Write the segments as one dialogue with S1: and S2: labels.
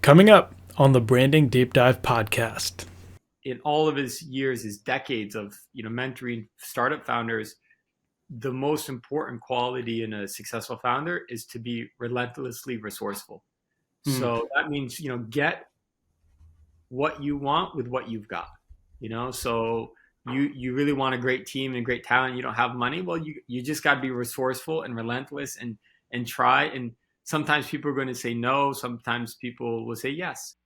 S1: Coming up on the Branding Deep Dive podcast.
S2: In all of his years, his decades of mentoring startup founders, the most important quality in a successful founder is to be relentlessly resourceful. So that means get what you want with what you've got. So you really want a great team and great talent. You don't have money. Well, you just got to be resourceful and relentless and try. And sometimes people are going to say no. Sometimes people will say yes.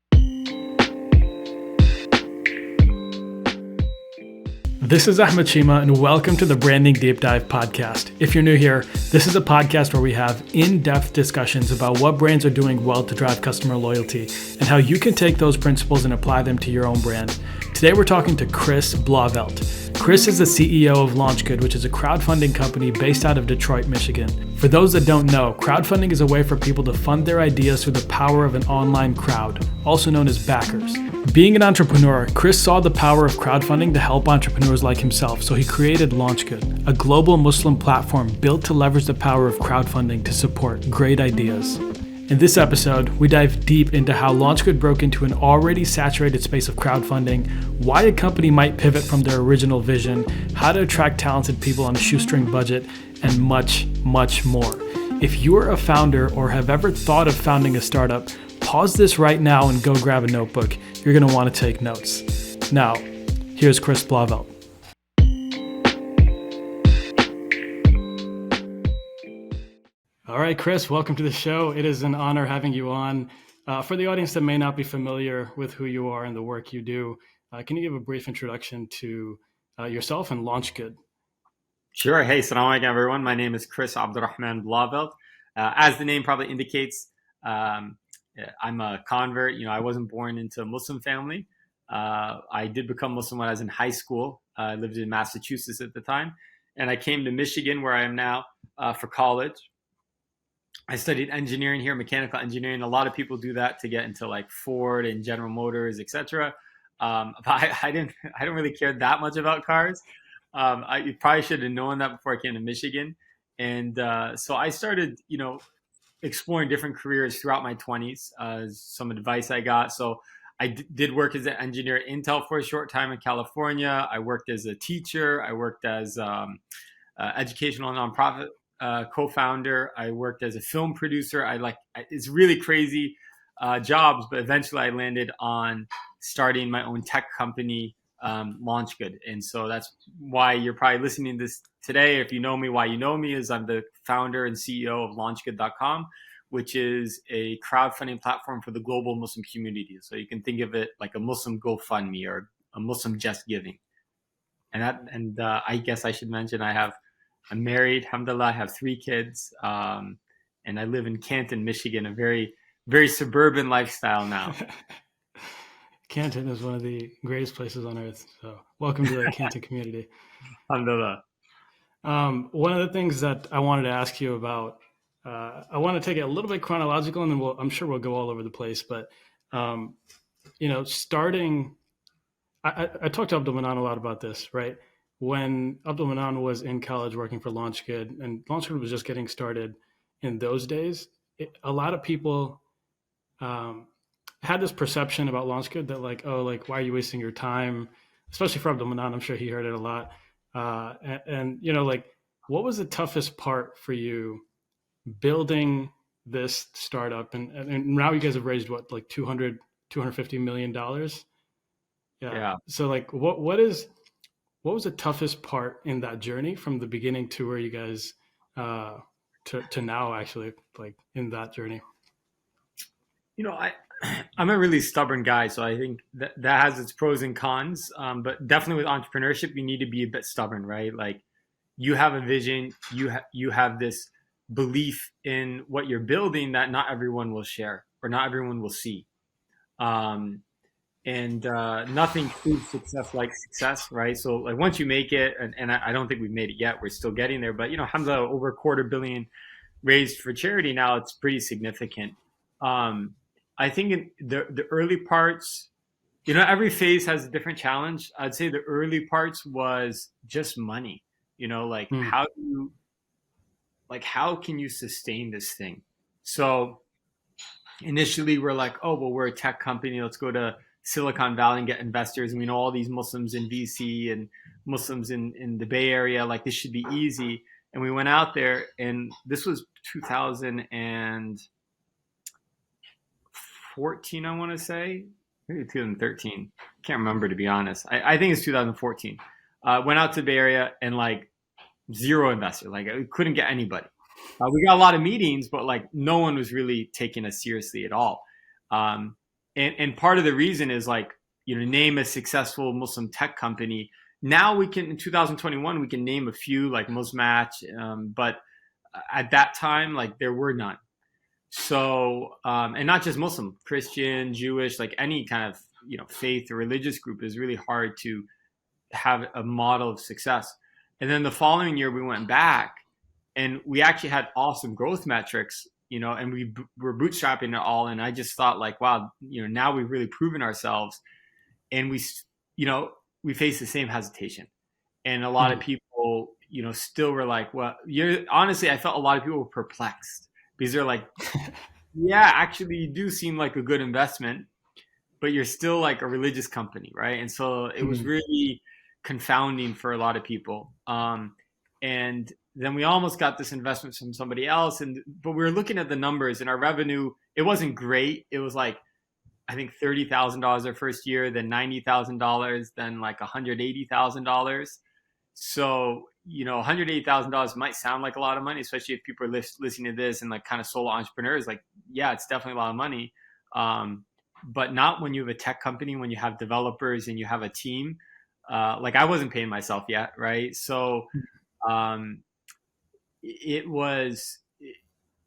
S1: This is Ahmed Shima, and welcome to the Branding Deep Dive podcast. If you're new here, this is a podcast where we have in-depth discussions about what brands are doing well to drive customer loyalty and how you can take those principles and apply them to your own brand. Today, we're talking to Chris Blauvelt. Chris is the CEO of LaunchGood, which is a crowdfunding company based out of Detroit, Michigan. For those that don't know, crowdfunding is a way for people to fund their ideas through the power of an online crowd, also known as backers. Being an entrepreneur, Chris saw the power of crowdfunding to help entrepreneurs like himself, so he created LaunchGood, a global Muslim platform built to leverage the power of crowdfunding to support great ideas. In this episode, we dive deep into how LaunchGood broke into an already saturated space of crowdfunding, why a company might pivot from their original vision, how to attract talented people on a shoestring budget, and much, much more. If you're a founder or have ever thought of founding a startup, pause this right now and go grab a notebook. You're going to want to take notes. Now, here's Chris Blauvelt. All right, Chris, welcome to the show. It is an honor having you on. For the audience that may not be familiar with who you are and the work you do, can you give a brief introduction to yourself and LaunchGood?
S2: Sure. Hey, salam alaikum, everyone. My name is Chris Abdurrahman Blauvelt. As the name probably indicates, I'm a convert. I wasn't born into a Muslim family. I did become Muslim when I was in high school. I lived in Massachusetts at the time. And I came to Michigan, where I am now, for college. I studied engineering here, mechanical engineering. A lot of people do that to get into like Ford and General Motors, etc. But I don't really care that much about cars. I probably should have known that before I came to Michigan. And so I started, exploring different careers throughout my 20s. Some advice I got. So I did work as an engineer at Intel for a short time in California. I worked as a teacher. I worked as educational nonprofit co-founder. I worked as a film producer. It's really crazy jobs, but eventually I landed on starting my own tech company, LaunchGood. And so that's why you're probably listening to this today. If you know me, why you know me is I'm the founder and CEO of LaunchGood.com, which is a crowdfunding platform for the global Muslim community. So you can think of it like a Muslim GoFundMe or a Muslim Just Giving. And I guess I should mention I'm married, alhamdulillah. I have 3 kids, and I live in Canton, Michigan, a very, very suburban lifestyle now.
S1: Canton is one of the greatest places on earth. So welcome to the Canton community.
S2: Alhamdulillah.
S1: One of the things that I wanted to ask you about, I want to take it a little bit chronological, and then I'm sure we'll go all over the place. But, starting, I talked to Abdul Manan a lot about this, right? When Abdul Manan was in college working for LaunchGood, and LaunchGood was just getting started in those days, a lot of people had this perception about LaunchGood that why are you wasting your time? Especially for Abdul Manan, I'm sure he heard it a lot. What was the toughest part for you building this startup? And now you guys have raised $250 million?
S2: Yeah.
S1: So what was the toughest part in that journey from the beginning to where you guys to now actually in that journey?
S2: I'm a really stubborn guy, so I think that has its pros and cons. But definitely with entrepreneurship, you need to be a bit stubborn, right? Like you have a vision, you have this belief in what you're building that not everyone will share or not everyone will see. And nothing proves success like success, right? So like once you make it, and I don't think we've made it yet, we're still getting there, but alhamdulillah, over $250 million raised for charity now, it's pretty significant. I think in the early parts, every phase has a different challenge. I'd say the early parts was just money, how can you sustain this thing? So initially we're like, oh, well, we're a tech company. Let's go to Silicon Valley and get investors. And we know all these Muslims in VC and Muslims in the Bay Area. Like, this should be easy. And we went out there, and this was 2014, I want to say, maybe 2013. Can't remember, to be honest. I think it's 2014. Went out to the Bay Area, and like zero investors. Like, we couldn't get anybody. We got a lot of meetings, but like no one was really taking us seriously at all. And part of the reason is, like, name a successful Muslim tech company. Now we can, in 2021, we can name a few, like Musmatch, but at that time, like, there were none. So, and not just Muslim, Christian, Jewish, like any kind of, faith or religious group is really hard to have a model of success. And then the following year we went back, and we actually had awesome growth metrics, and we were bootstrapping it all. And I just thought, like, wow, now we've really proven ourselves. And we face the same hesitation. And a lot of people, still were like, well, honestly, I felt a lot of people were perplexed, because they're like, yeah, actually you do seem like a good investment, but you're still like a religious company, right? And so it was really confounding for a lot of people. And then we almost got this investment from somebody else, but we were looking at the numbers, and our revenue, it wasn't great. It was like, I think $30,000 our first year, then $90,000, then like $180,000. So, $180,000 might sound like a lot of money, especially if people are listening to this and like kind of solo entrepreneurs. Like, yeah, it's definitely a lot of money. But not when you have a tech company, when you have developers and you have a team. Like, I wasn't paying myself yet, right? So it was,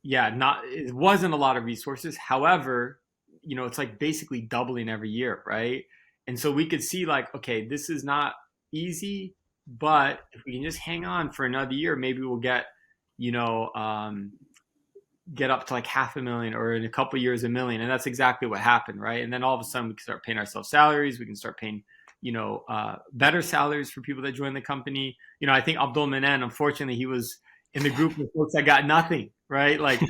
S2: it wasn't a lot of resources. However, it's like basically doubling every year, right? And so we could see, like, okay, this is not easy, but if we can just hang on for another year, maybe we'll get, get up to like 500,000, or in a couple of years, 1,000,000. And that's exactly what happened, right? And then all of a sudden we can start paying ourselves salaries. We can start paying, better salaries for people that join the company. I think Abdul Manan, unfortunately, he was in the group of folks that got nothing, right? Like,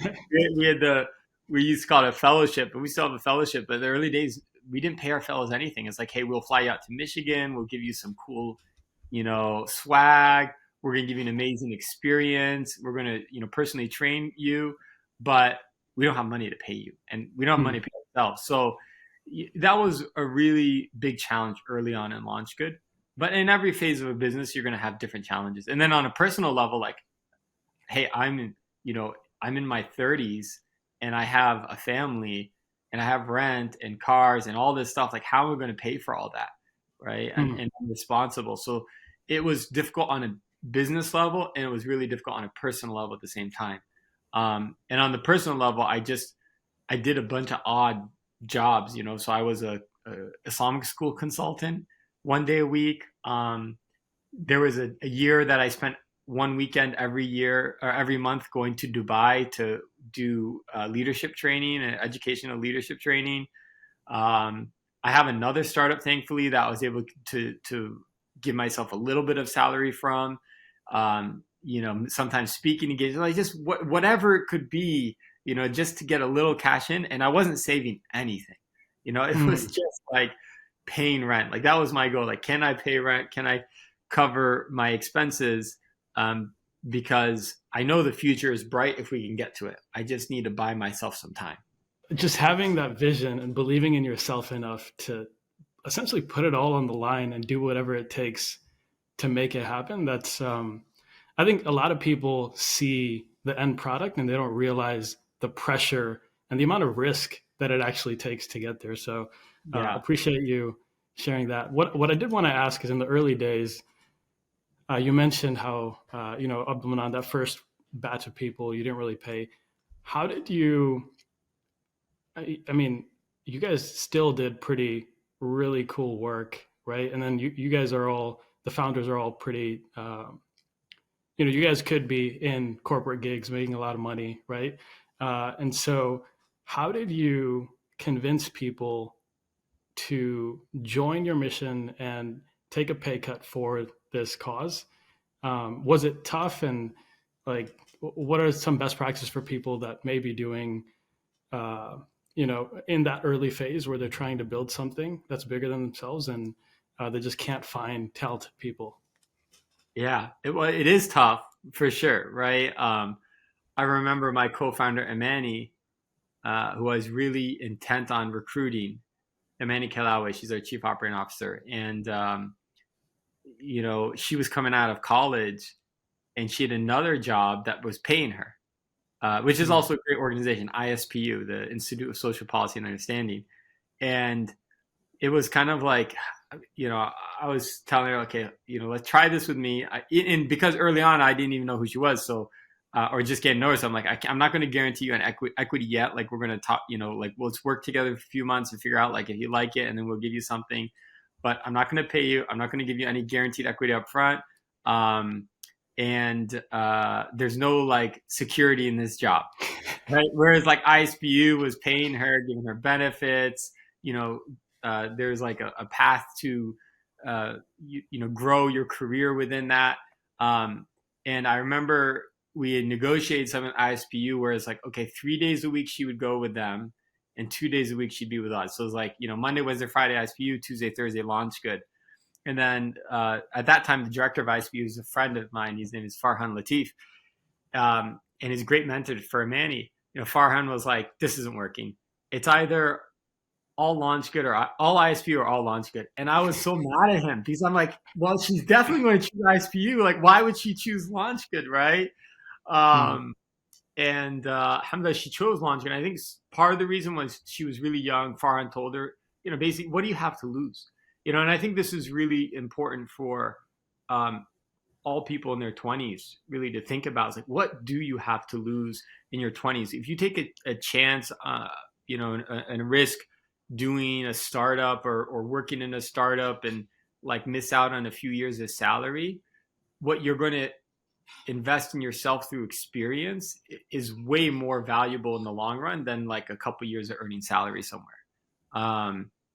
S2: we used to call it a fellowship, but we still have a fellowship. But in the early days, we didn't pay our fellows anything. It's like, hey, we'll fly you out to Michigan. We'll give you some cool, swag. We're going to give you an amazing experience. We're going to, personally train you, but we don't have money to pay you, and we don't have money to pay ourselves. So that was a really big challenge early on in LaunchGood. But in every phase of a business, you're going to have different challenges. And then on a personal level, like, hey, I'm in my 30s, and I have a family, and I have rent and cars and all this stuff. Like, how am I going to pay for all that? Right. And I'm responsible. So it was difficult on a business level, and it was really difficult on a personal level at the same time. And on the personal level, I did a bunch of odd jobs, so I was a Islamic school consultant 1 day a week. There was a year that I spent one weekend every year or every month going to Dubai to do leadership training and educational leadership training. I have another startup, thankfully, that I was able to give myself a little bit of salary from. Sometimes speaking engagements, like just whatever it could be, just to get a little cash in. And I wasn't saving anything. It was just like paying rent. Like, that was my goal. Like, can I pay rent? Can I cover my expenses? Because I know the future is bright if we can get to it. I just need to buy myself some time.
S1: Just having that vision and believing in yourself enough to essentially put it all on the line and do whatever it takes to make it happen. That's, I think a lot of people see the end product and they don't realize the pressure and the amount of risk that it actually takes to get there. So appreciate you sharing that. What I did want to ask is, in the early days, you mentioned how, Abdul Manan, that first batch of people, you didn't really pay. How did you, I mean, you guys still did really cool work, right? And then you guys are all, the founders are all pretty, you guys could be in corporate gigs making a lot of money, right? And so how did you convince people to join your mission and take a pay cut for this cause? Was it tough? And like, what are some best practices for people that may be doing, in that early phase where they're trying to build something that's bigger than themselves, and they just can't find talented people.
S2: Yeah, it is tough for sure, right? I remember my co-founder Amani, who was really intent on recruiting. Amani Kalawe, she's our chief operating officer, and she was coming out of college, and she had another job that was paying her, which is
S1: Mm.
S2: also a great organization, ISPU, the Institute of Social Policy and Understanding, and it was kind of like, I was telling her, okay, let's try this with me. And because early on, I didn't even know who she was. So, or just getting noticed, I'm like, I'm not going to guarantee you an equity yet. Like, we're going to talk, like, let's work together for a few months and figure out, like, if you like it, and then we'll give you something. But I'm not going to pay you. I'm not going to give you any guaranteed equity up front. And there's no, like, security in this job. Right? Whereas, like, ISBU was paying her, giving her benefits, there's like a path to grow your career within that. And I remember we had negotiated something at ISPU where it's like, okay, 3 days a week she would go with them, and 2 days a week she'd be with us. So it was like, Monday, Wednesday, Friday ISPU, Tuesday, Thursday LaunchGood. And then at that time, the director of ISPU was a friend of mine. His name is Farhan Latif, and he's a great mentor for Amani. Farhan was like, this isn't working. It's either all LaunchGood or all ISPU or all LaunchGood. And I was so mad at him because I'm like, well, she's definitely going to choose ISPU. Like, why would she choose LaunchGood, right? And alhamdulillah, she chose LaunchGood. I think part of the reason was she was really young. Farhan told her, basically, what do you have to lose? And I think this is really important for all people in their 20s really to think about. It's like, what do you have to lose in your 20s? If you take a chance, and a risk doing a startup or working in a startup and like miss out on a few years of salary, what you're going to invest in yourself through experience is way more valuable in the long run than like a couple years of earning salary somewhere.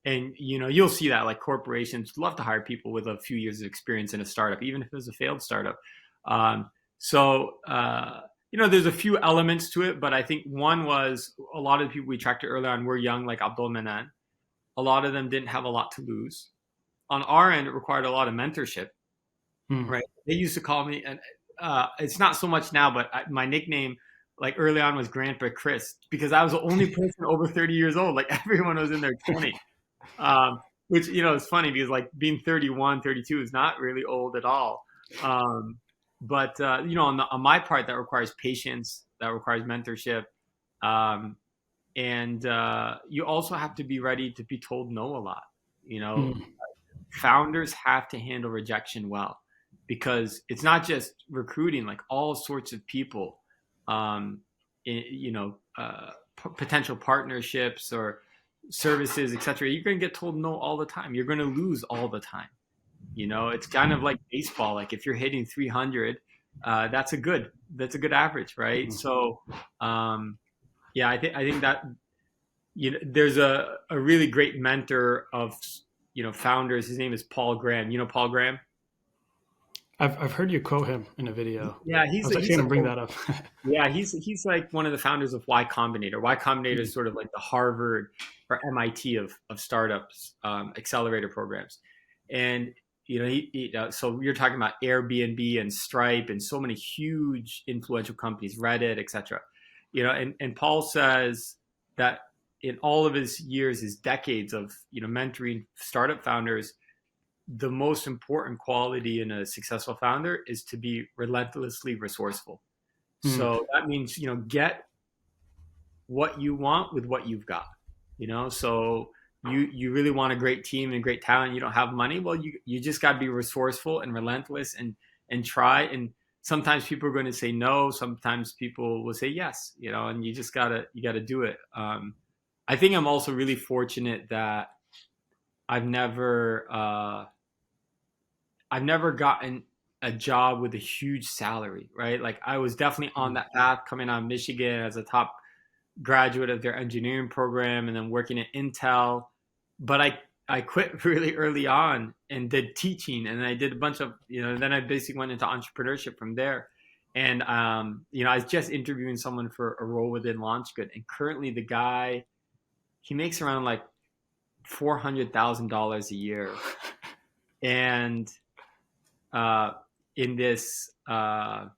S2: And you'll see that like corporations love to hire people with a few years of experience in a startup, even if it was a failed startup. There's a few elements to it, but I think one was a lot of the people we attracted early on were young, like Abdul Manan. A lot of them didn't have a lot to lose. On our end, it required a lot of mentorship, right? They used to call me, and it's not so much now, but my nickname, like early on, was Grandpa Chris, because I was the only person over 30 years old. Like everyone was in their 20s, which, is funny because like being 31, 32 is not really old at all. But on my part, that requires patience, that requires mentorship. And you also have to be ready to be told no a lot. Founders have to handle rejection well, because it's not just recruiting, like all sorts of people, potential partnerships or services, etc. You're going to get told no all the time. You're going to lose all the time. It's kind of like baseball. Like if you're hitting 300, that's a good average, right? So, I think that there's a really great mentor of founders. His name is Paul Graham. Paul Graham?
S1: I've heard you quote him in a video.
S2: Yeah,
S1: I was actually going to bring that up.
S2: Yeah, he's like one of the founders of Y Combinator. Y Combinator is sort of like the Harvard or MIT of startups, accelerator programs. And so you're talking about Airbnb and Stripe and so many huge influential companies, Reddit, etc. And Paul says that in all of his years, his decades of mentoring startup founders, the most important quality in a successful founder is to be relentlessly resourceful. So that means get what you want with what you've got. So you really want a great team and great talent. You don't have money. Well, you just got to be resourceful and relentless and try. And sometimes people are going to say no. Sometimes people will say yes. And you just gotta do it. I think I'm also really fortunate that I've never gotten a job with a huge salary, right? Like I was definitely on that path coming out of Michigan as a top graduate of their engineering program and then working at Intel. But I quit really early on and did teaching, and I did a bunch of, then I basically went into entrepreneurship from there. And, I was just interviewing someone for a role within LaunchGood, and currently the guy he makes around like $400,000 a year. And in this, I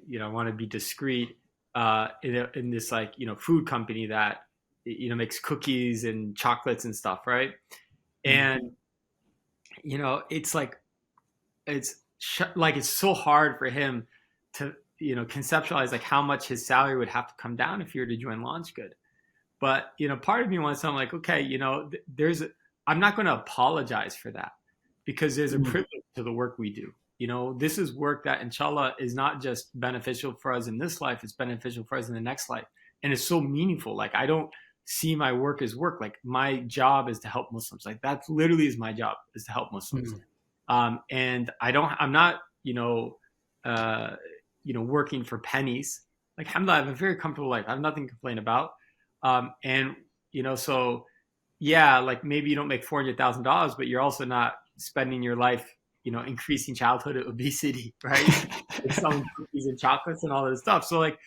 S2: want to be discreet, in this like, food company that, makes cookies and chocolates and stuff, right? And, it's like, it's so hard for him to, conceptualize like how much his salary would have to come down if he were to join LaunchGood. But, part of me wants to, I'm like, okay, I'm not going to apologize for that, because there's a privilege to the work we do. This is work that, inshallah, is not just beneficial for us in this life, it's beneficial for us in the next life. And it's so meaningful. Like, I don't see my work as work. Like, my job is to help Muslims. Like, that literally is my job, is to help Muslims. And I'm not, working for pennies. Like, alhamdulillah, I have a very comfortable life. I have nothing to complain about. So yeah, like maybe you don't make $400,000, but you're also not spending your life, increasing childhood obesity, right? Selling cookies and chocolates and all this stuff. So like,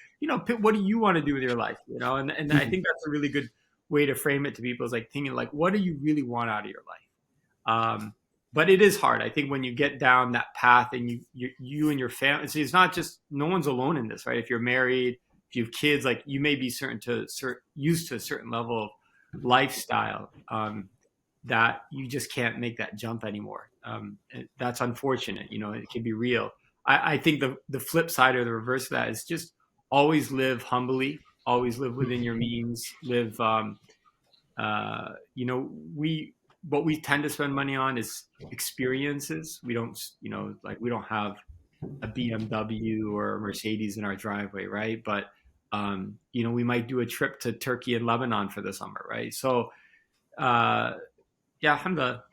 S2: what do you want to do with your life? And I think that's a really good way to frame it to people, is like thinking like, what do you really want out of your life? But it is hard. I think when you get down that path and you and your family, so it's not just, no one's alone in this, right? If you're married, if you have kids, like you may be used to a certain level of lifestyle, that you just can't make that jump anymore. That's unfortunate. It can be real. I think the flip side or the reverse of that is just always live humbly, always live within your means, live, what we tend to spend money on is experiences. We don't, we don't have a BMW or a Mercedes in our driveway, right? But, we might do a trip to Turkey and Lebanon for the summer, right? So, yeah, alhamdulillah,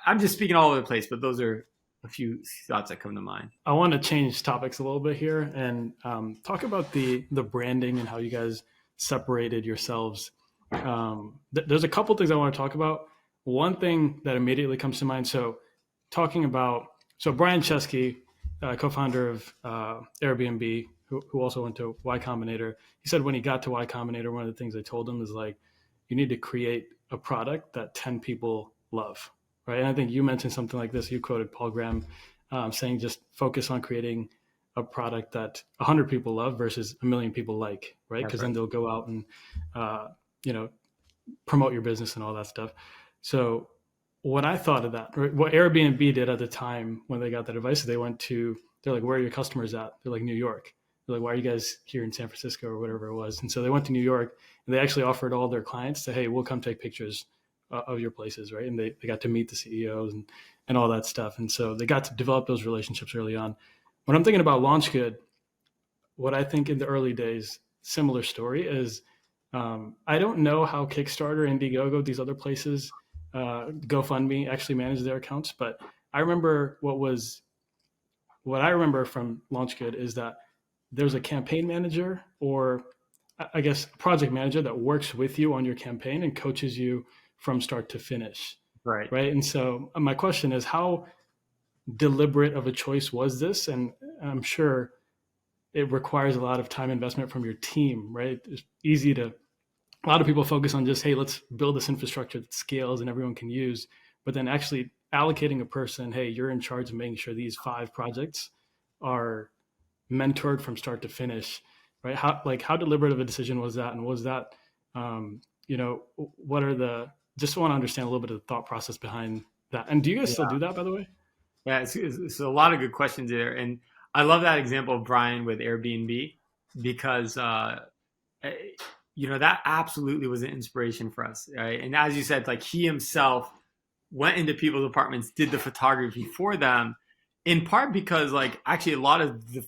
S2: I'm just speaking all over the place, but those are a few thoughts that come to mind.
S1: I want to change topics a little bit here and talk about the branding and how you guys separated yourselves. There's a couple things I want to talk about. One thing that immediately comes to mind, so Brian Chesky, co-founder of Airbnb, who also went to Y Combinator, he said when he got to Y Combinator, one of the things I told him is like, you need to create a product that 10 people love, right? And I think you mentioned something like this. You quoted Paul Graham saying just focus on creating a product that 100 people love versus 1 million people like, right? Because then they'll go out and, promote your business and all that stuff. So when I thought of that, what Airbnb did at the time when they got that advice, they're like, where are your customers at? They're like, New York. They're like, why are you guys here in San Francisco or whatever it was? And so they went to New York and they actually offered all their clients to, hey, we'll come take pictures of your places, right? And they got to meet the CEOs and all that stuff. And so they got to develop those relationships early on. When I'm thinking about LaunchGood, what I think in the early days, similar story is, I don't know how Kickstarter, Indiegogo, these other places, GoFundMe actually manage their accounts, but I remember what I remember from LaunchGood is that there's a campaign manager, or I guess project manager, that works with you on your campaign and coaches you from start to finish.
S2: Right.
S1: And so my question is, how deliberate of a choice was this? And I'm sure it requires a lot of time investment from your team, right? It's a lot of people focus on just, hey, let's build this infrastructure that scales and everyone can use, but then actually allocating a person, hey, you're in charge of making sure these 5 projects are mentored from start to finish, right? How deliberate of a decision was that? And was that, just want to understand a little bit of the thought process behind that. And do you guys still do that, by the way?
S2: Yeah, it's a lot of good questions there. And I love that example of Brian with Airbnb, because, that absolutely was an inspiration for us, right? And as you said, like he himself went into people's apartments, did the photography for them, in part because like actually a lot of the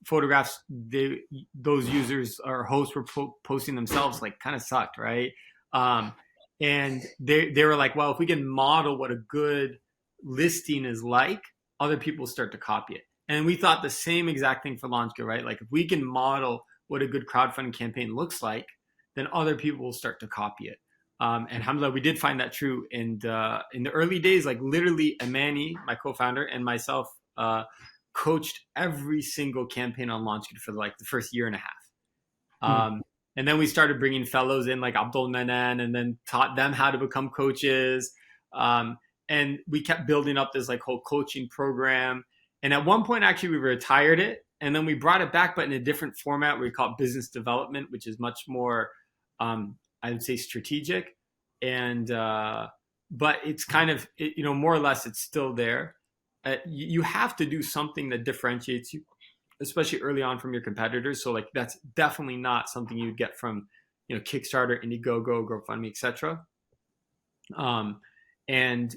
S2: photographs those users or hosts were posting themselves like kind of sucked, right? And they were like, well, if we can model what a good listing is like, other people start to copy it. And we thought the same exact thing for LaunchGood, right? Like if we can model what a good crowdfunding campaign looks like, then other people will start to copy it. And alhamdulillah, we did find that true. And in the early days, like literally Amani, my co-founder, and myself coached every single campaign on LaunchGood for like the first year and a half. And then we started bringing fellows in like Abdul Manan, and then taught them how to become coaches. Um, and we kept building up this like whole coaching program. And at one point, actually, we retired it, and then we brought it back, but in a different format. We call it business development, which is much more, I would say, strategic. And but it's kind of, more or less, it's still there. You have to do something that differentiates you, especially early on, from your competitors. So like that's definitely not something you'd get from Kickstarter, Indiegogo, GoFundMe, etc. And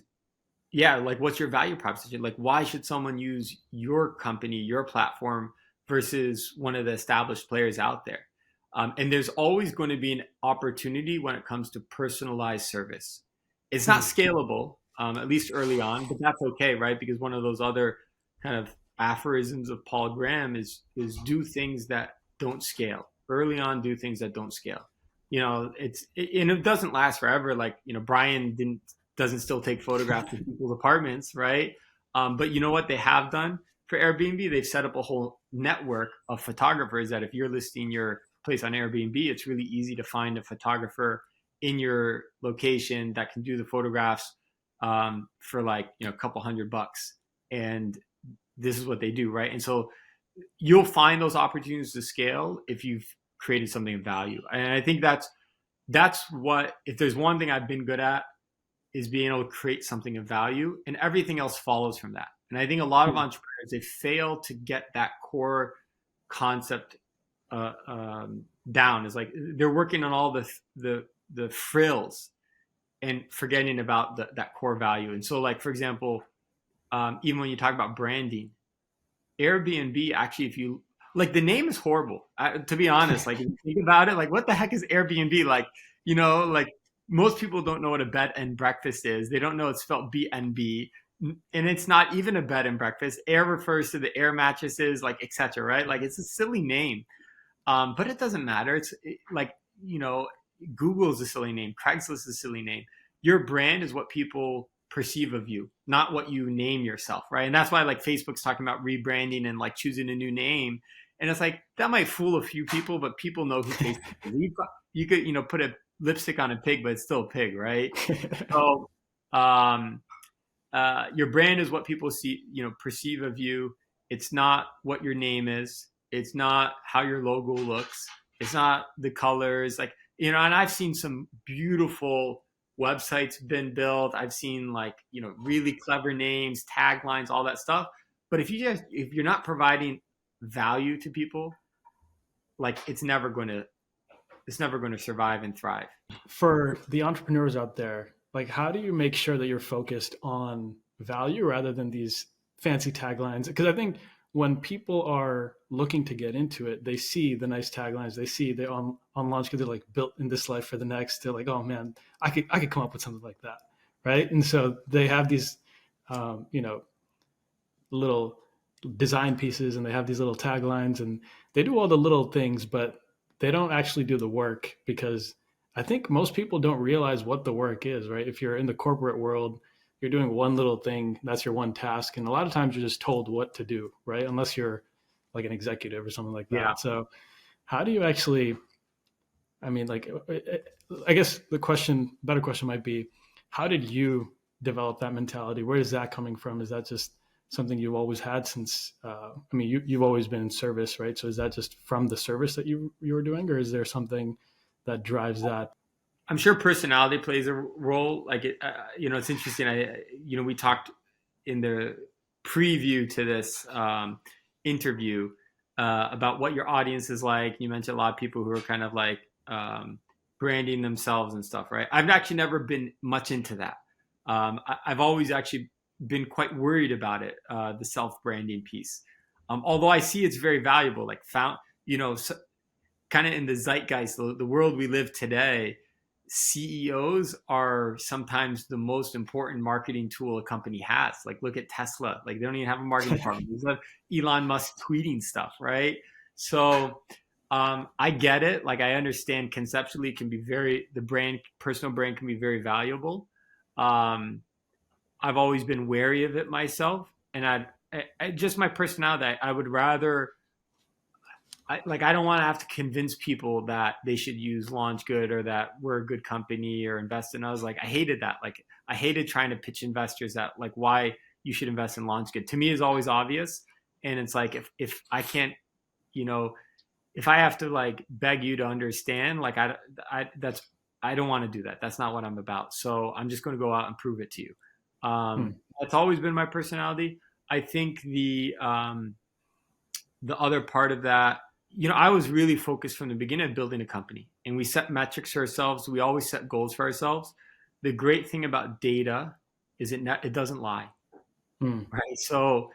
S2: yeah, like what's your value proposition? Like why should someone use your company, your platform versus one of the established players out there? And there's always going to be an opportunity when it comes to personalized service. It's not scalable, at least early on, but that's okay, right? Because one of those other kind of aphorisms of Paul Graham is do things that don't scale early on. Do things that don't scale. And it doesn't last forever. Like Brian doesn't still take photographs of people's apartments, right? But you know what they have done for Airbnb? They've set up a whole network of photographers that if you're listing your place on Airbnb, it's really easy to find a photographer in your location that can do the photographs for like a couple $100. And this is what they do, right? And so you'll find those opportunities to scale if you've created something of value. And I think that's what, if there's one thing I've been good at, is being able to create something of value, and everything else follows from that. And I think a lot of entrepreneurs, they fail to get that core concept down. Is like they're working on all the frills and forgetting about that core value. And so, like for example, even when you talk about branding, Airbnb actually, if you like, the name is horrible. To be honest, like if you think about it, like what the heck is Airbnb? Like like most people don't know what a bed and breakfast is. They don't know it's spelled BNB, and it's not even a bed and breakfast. Air refers to the air mattresses, like etc. Right? Like it's a silly name, but it doesn't matter. It's like Google's a silly name. Craigslist is a silly name. Your brand is what people perceive of you, not what you name yourself, right? And that's why like Facebook's talking about rebranding and like choosing a new name. And it's like that might fool a few people, but people know who Facebook is. You could put a lipstick on a pig, but it's still a pig, right? So your brand is what people perceive of you. It's not what your name is. It's not how your logo looks. It's not the colors, like and I've seen some beautiful websites been built. I've seen like really clever names, taglines, all that stuff. But if you're not providing value to people, like it's never going to survive and thrive.
S1: For the entrepreneurs out there, like how do you make sure that you're focused on value rather than these fancy taglines? Because I think when people are looking to get into it, they see the nice taglines. They see they're on launch because they're like built in this life for the next. They're like, oh man, I could come up with something like that, right? And so they have these, little design pieces, and they have these little taglines, and they do all the little things, but they don't actually do the work, because I think most people don't realize what the work is, right? If you're in the corporate world, you're doing one little thing, that's your one task. And a lot of times you're just told what to do, right? Unless you're like an executive or something like that.
S2: Yeah.
S1: So how do you actually, I guess the better question might be, how did you develop that mentality? Where is that coming from? Is that just something you've always had since, you've always been in service, right? So is that just from the service that you were doing, or is there something that drives that?
S2: I'm sure personality plays a role. Like it's interesting. We talked in the preview to this interview about what your audience is like. You mentioned a lot of people who are kind of like branding themselves and stuff, right? I've actually never been much into that. I've always actually been quite worried about it, the self-branding piece. Although I see it's very valuable, like kind of in the zeitgeist, the world we live today, CEOs are sometimes the most important marketing tool a company has. Like look at Tesla, like they don't even have a marketing department. They have Elon Musk tweeting stuff, right? So I get it. Like I understand conceptually it can be personal brand can be very valuable. I've always been wary of it myself, and I just my personality, I would rather I don't want to have to convince people that they should use LaunchGood or that we're a good company or invest in us. Like I hated that. Like I hated trying to pitch investors that like why you should invest in LaunchGood. To me is always obvious. And it's like if I can't, you know, if I have to like beg you to understand, like I don't want to do that. That's not what I'm about. So I'm just going to go out and prove it to you.
S1: Hmm.
S2: That's always been my personality. I think the other part of that, you know, I was really focused from the beginning of building a company, and we set metrics for ourselves. We always set goals for ourselves. The great thing about data is it doesn't lie,
S1: Hmm.
S2: right? So,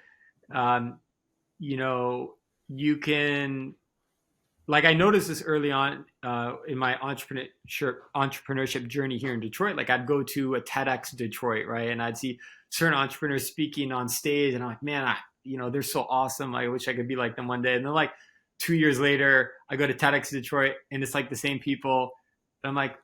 S2: um, you know, you can, like I noticed this early on in my entrepreneurship journey here in Detroit. Like I'd go to a TEDx Detroit, right, and I'd see certain entrepreneurs speaking on stage, and I'm like, man, you know, they're so awesome. I wish I could be like them one day. And then like 2 years later, I go to TEDx Detroit, and it's like the same people. And I'm like,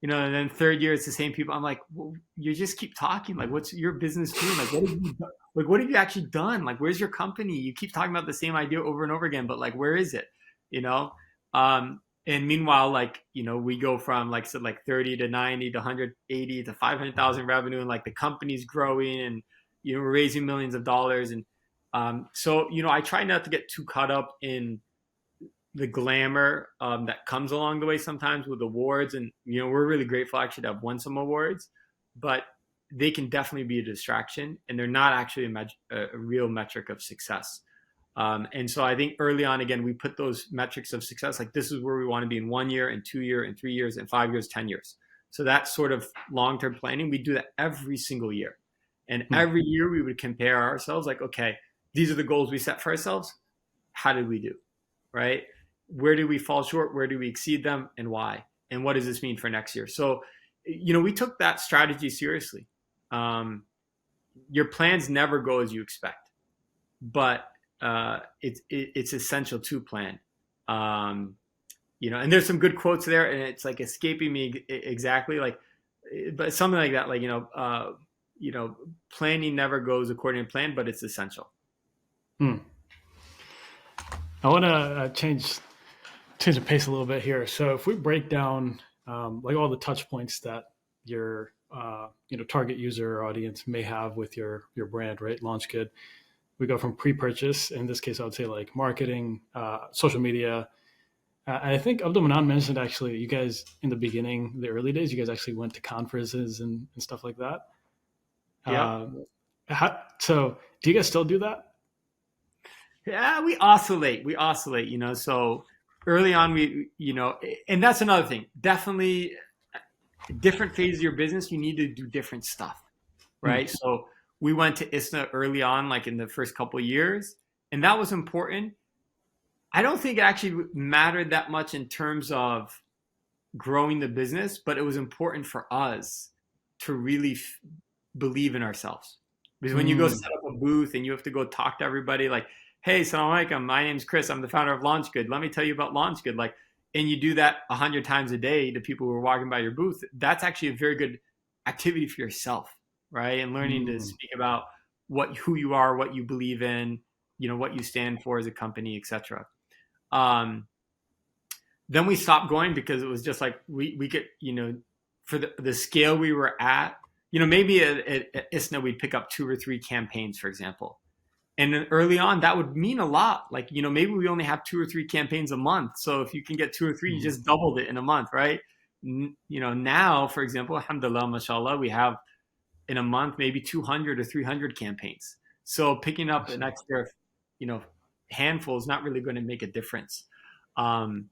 S2: you know, and then third year it's the same people. I'm like, well, you just keep talking. Like, what's your business doing? What have you actually done? Like, where's your company? You keep talking about the same idea over and over again, but like, where is it? You know. And meanwhile, like, you know, we go from like so like 30 to 90 to 180 to 500,000 revenue, and like the company's growing, and you know we're raising millions of dollars. And so you know I try not to get too caught up in the glamour that comes along the way sometimes with awards. And you know we're really grateful actually to have won some awards, but they can definitely be a distraction, and they're not actually a real metric of success. And so I think early on, again, we put those metrics of success, like this is where we want to be in 1 year, in 2 year, in 3 years, in 5 years, 10 years. So that sort of long-term planning, we do that every single year. And
S1: Hmm.
S2: every year we would compare ourselves like, okay, these are the goals we set for ourselves. How did we do? Right? Where do we fall short? Where do we exceed them? And why? And what does this mean for next year? So, you know, we took that strategy seriously. Um, your plans never go as you expect, but it's essential to plan. Um, you know, and there's some good quotes there, and it's like escaping me exactly, like, but something like that, like you know, planning never goes according to plan, but it's essential.
S1: Hmm. I want to change the pace a little bit here. So if we break down like all the touch points that your target user or audience may have with your brand, right? LaunchGood. We go from pre-purchase. In this case, I would say like marketing, social media. And I think Abdul Manan mentioned actually, you guys in the beginning, the early days, you guys actually went to conferences and stuff like that.
S2: Yep.
S1: Uh, so do you guys still do that?
S2: Yeah, we oscillate. We oscillate, you know. So early on, you know, and that's another thing. Definitely, different phase of your business, you need to do different stuff,
S1: Hmm.
S2: right? So we went to ISNA early on, like in the first couple of years, and that was important. I don't think it actually mattered that much in terms of growing the business, but it was important for us to really believe in ourselves. Because when you go
S1: Hmm.
S2: set up a booth and you have to go talk to everybody, like, hey, Assalamu alaikum, my name's Chris. I'm the founder of LaunchGood. Let me tell you about LaunchGood. Like, and you do that 100 times a day to people who are walking by your booth. That's actually a very good activity for yourself, right? And learning to
S1: Hmm.
S2: speak about who you are, what you believe in, you know, what you stand for as a company, etc. Um, then we stopped going because it was just like we could, you know, for the scale we were at, you know, maybe at ISNA we'd pick up 2 or 3 campaigns, for example. And then early on, that would mean a lot. Like, you know, maybe we only have 2 or 3 campaigns a month. So if you can get 2 or 3, you
S1: Hmm.
S2: just doubled it in a month, right? You know, now, for example, alhamdulillah, mashallah, we have in a month maybe 200 or 300 campaigns. So picking up an extra, you know, handful is not really going to make a difference. Um,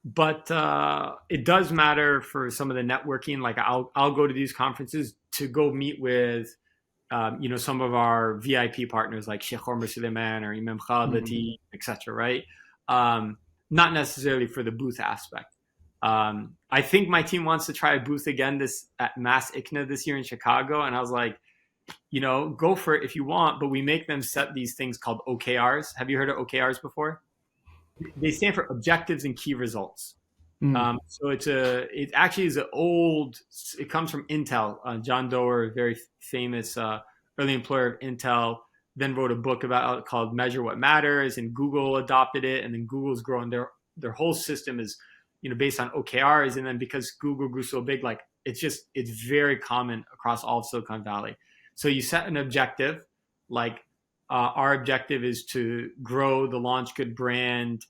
S2: but it does matter for some of the networking. Like I'll go to these conferences to go meet with you know, some of our VIP partners like Sheikh Omar Suleiman or Imam Khalid
S1: Hmm.
S2: Latif, etc. Right? Not necessarily for the booth aspect. I think my team wants to try a booth again this at Mass ICNA this year in Chicago, and I was like, you know, go for it if you want, but we make them set these things called OKRs. Have you heard of OKRs before? They stand for objectives and key results.
S1: Hmm.
S2: So it actually is an old. It comes from Intel. John Doerr, very famous early employer of Intel. then wrote a book about called Measure What Matters, and Google adopted it, and then Google's growing their whole system is, based on OKRs. And then because Google grew so big, like it's very common across all of Silicon Valley. So you set an objective, like our objective is to grow the LaunchGood brand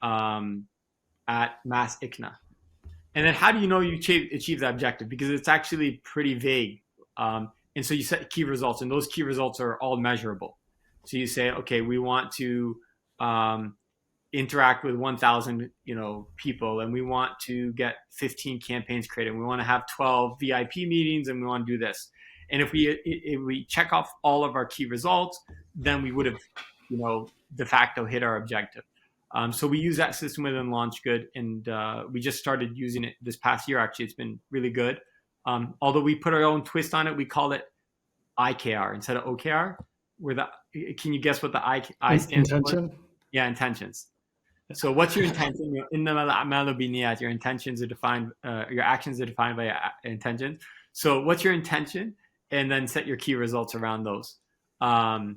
S2: at Mass ICNA. And then how do you know you achieve that objective? Because it's actually pretty vague. And so you set key results, and those key results are all measurable. So you say, okay, we want to interact with 1,000, people, and we want to get 15 campaigns created. We want to have 12 VIP meetings, and we want to do this. And if we check off all of our key results, then we would have, de facto hit our objective. So we use that system within LaunchGood, and we just started using it this past year. Actually, it's been really good. Although we put our own twist on it, we call it IKR instead of OKR. Can you guess what the I stands
S1: intention?
S2: For? Yeah, intentions. So what's your intention? Your intentions are defined. Your actions are defined by intentions. So what's your intention? And then set your key results around those. So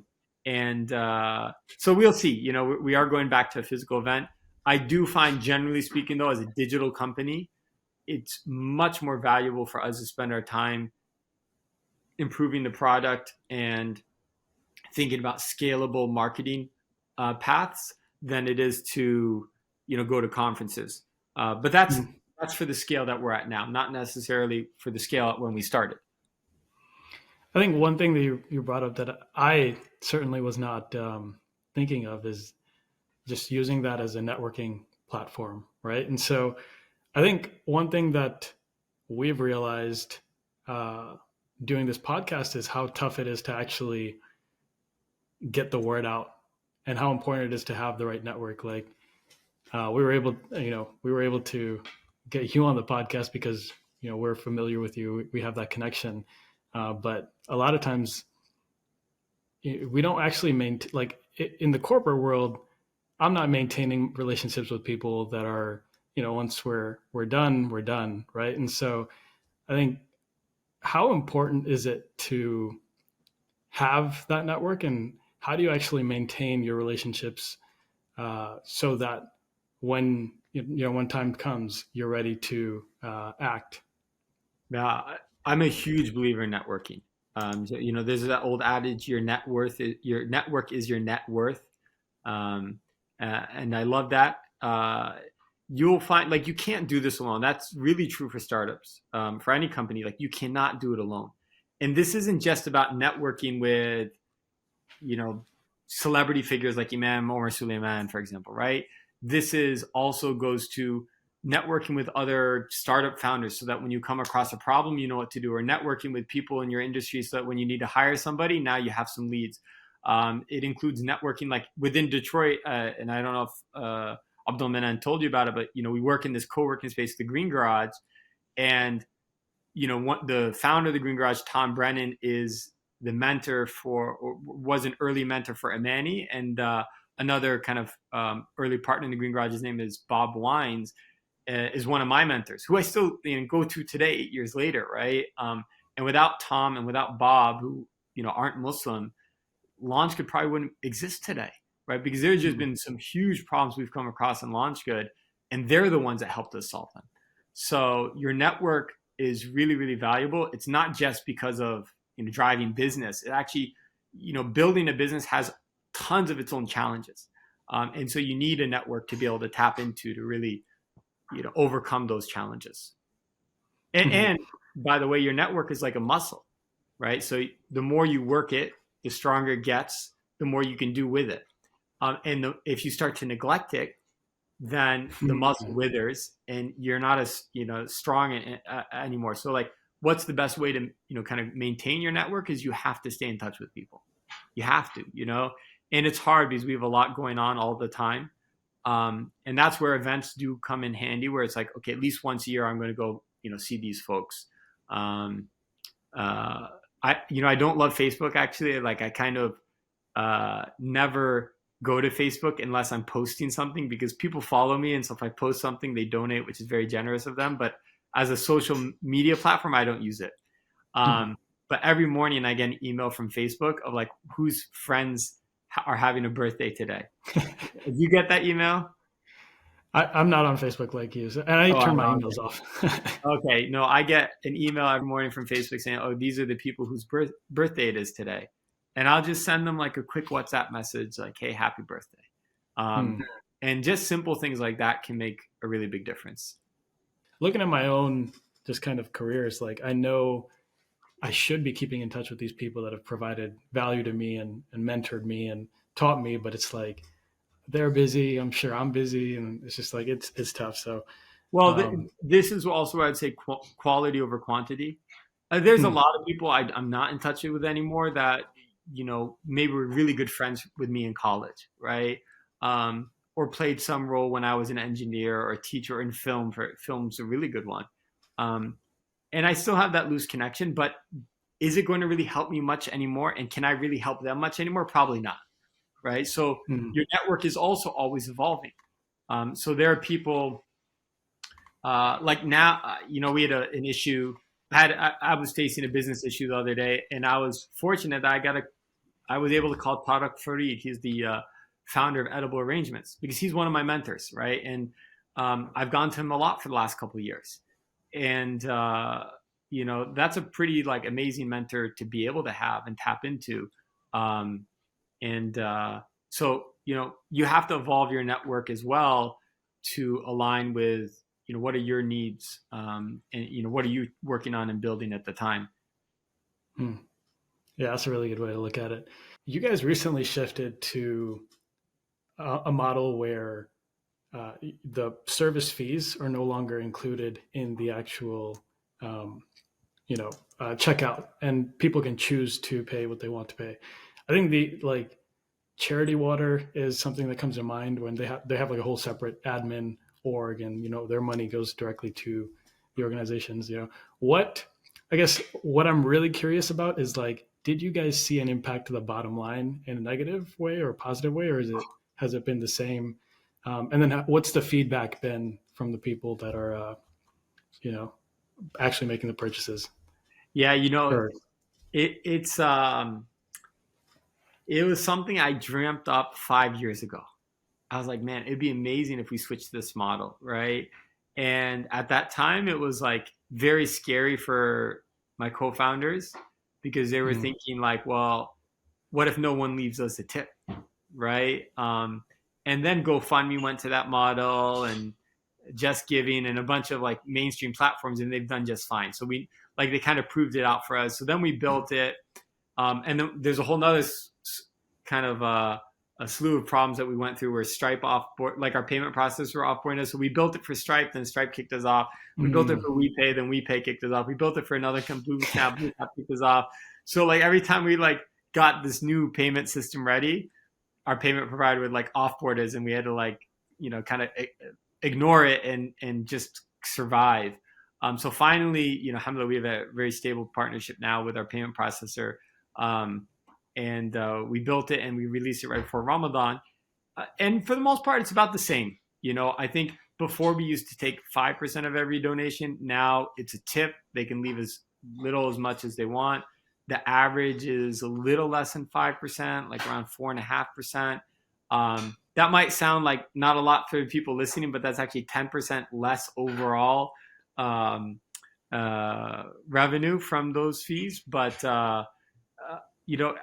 S2: we'll see. We are going back to a physical event. I do find, generally speaking, though, as a digital company, it's much more valuable for us to spend our time improving the product and thinking about scalable marketing paths than it is to, go to conferences. But that's for the scale that we're at now, not necessarily for the scale when we started.
S1: I think one thing that you brought up that I certainly was not thinking of is just using that as a networking platform, right? And so I think one thing that we've realized doing this podcast is how tough it is to actually get the word out and how important it is to have the right network. Like we were able to get you on the podcast because, we're familiar with you. We have that connection. But a lot of times we don't actually maintain, like in the corporate world, I'm not maintaining relationships with people that are, once we're done, we're done. Right. And so I think how important is it to have that network, and how do you actually maintain your relationships so that when, when time comes, you're ready to act?
S2: Yeah, I'm a huge believer in networking. There's that old adage, your network is your net worth. And I love that. You'll find, like, you can't do this alone. That's really true for startups. For any company, like, you cannot do it alone. And this isn't just about networking with, celebrity figures like Imam Omar Suleiman, for example, right? This is also goes to networking with other startup founders so that when you come across a problem, you know what to do, or networking with people in your industry so that when you need to hire somebody, now you have some leads. It includes networking, like within Detroit, and I don't know if Abdul Manan told you about it, but we work in this co-working space, the Green Garage, and the founder of the Green Garage, Tom Brennan, is the mentor or was an early mentor for Amani, and another kind of early partner in the Green Garage, his name is Bob Wines, is one of my mentors, who I still go to today, 8 years later, right? And without Tom and without Bob, who aren't Muslim, LaunchGood probably wouldn't exist today, right? Because there's just been some huge problems we've come across in LaunchGood, and they're the ones that helped us solve them. So your network is really, really valuable. It's not just because of driving business. It actually, building a business has tons of its own challenges, and so you need a network to be able to tap into to really overcome those challenges. And by the way, your network is like a muscle, right? So the more you work it, the stronger it gets, the more you can do with it. If you start to neglect it, then the muscle withers and you're not as strong anymore. So like, what's the best way to kind of maintain your network is you have to stay in touch with people. You have to, and it's hard because we have a lot going on all the time. And that's where events do come in handy, where it's like, okay, at least once a year, I'm going to go, see these folks. I don't love Facebook, actually. Like, I kind of never go to Facebook unless I'm posting something, because people follow me. And so if I post something, they donate, which is very generous of them. But as a social media platform, I don't use it. But but every morning I get an email from Facebook of like whose friends are having a birthday today. You get that email?
S1: I'm not on Facebook like you, and I
S2: Oh,
S1: turn
S2: I'm
S1: my
S2: on
S1: emails
S2: there.
S1: off.
S2: Okay, no, I get an email every morning from Facebook saying, "Oh, these are the people whose birthday it is today," and I'll just send them like a quick WhatsApp message, like, "Hey, happy birthday," um,
S1: Hmm.
S2: and just simple things like that can make a really big difference.
S1: Looking at my own just kind of careers, like I know I should be keeping in touch with these people that have provided value to me and mentored me and taught me, but it's like they're busy. I'm sure I'm busy, and it's just like it's tough. So,
S2: Well,
S1: um,
S2: this is also where I'd say quality over quantity. There's a
S1: hmm,
S2: lot of people I'm not in touch with anymore that maybe were really good friends with me in college, right? Or played some role when I was an engineer or a teacher in film. For film's a really good one, um, and I still have that loose connection. But is it going to really help me much anymore? And can I really help them much anymore? Probably not, right? So
S1: hmm,
S2: your network is also always evolving. So there are people like now, we had an issue. I was facing a business issue the other day, and I was fortunate that I was able to call Tarek Farid. He's the founder of Edible Arrangements because he's one of my mentors, right? And I've gone to him a lot for the last couple of years, and that's a pretty like amazing mentor to be able to have and tap into. Um, and so you have to evolve your network as well to align with what are your needs, and what are you working on and building at the time.
S1: hmm. Yeah, that's a really good way to look at it. You guys recently shifted to a model where the service fees are no longer included in the actual, um, checkout, and people can choose to pay what they want to pay. I think the like charity water is something that comes to mind when they have like a whole separate admin org, and their money goes directly to the organizations. What I guess what I'm really curious about is like, did you guys see an impact to the bottom line in a negative way or a positive way, or has it been the same? And then what's the feedback been from the people that are you know actually making the purchases?
S2: Yeah,
S1: Or
S2: it's it was something I dreamt up 5 years ago. I was like, man, it'd be amazing if we switched this model, right? And at that time, it was like very scary for my co-founders because they were
S1: mm,
S2: thinking like, well, what if no one leaves us a tip, right? And then GoFundMe went to that model, and Just Giving, and a bunch of like mainstream platforms, and they've done just fine. So they kind of proved it out for us. So then we built it, and then there's a whole nother kind of a slew of problems that we went through where Stripe offboard, like our payment processor offboarded us. So we built it for Stripe, then Stripe kicked us off. We built it
S1: mm,
S2: for WePay, then WePay kicked us off. We built it for another company, Blue Snap kicked us off. So like every time we like got this new payment system ready, our payment provider would like offboard us, and we had to like kind of ignore it and just survive. So finally, alhamdulillah, we have a very stable partnership now with our payment processor. And we built it and we released it right before Ramadan. And for the most part, it's about the same. I think before we used to take 5% of every donation. Now it's a tip. They can leave as little as much as they want. The average is a little less than 5%, like around 4.5%. That might sound like not a lot for people listening, but that's actually 10% less overall um, revenue from those fees. But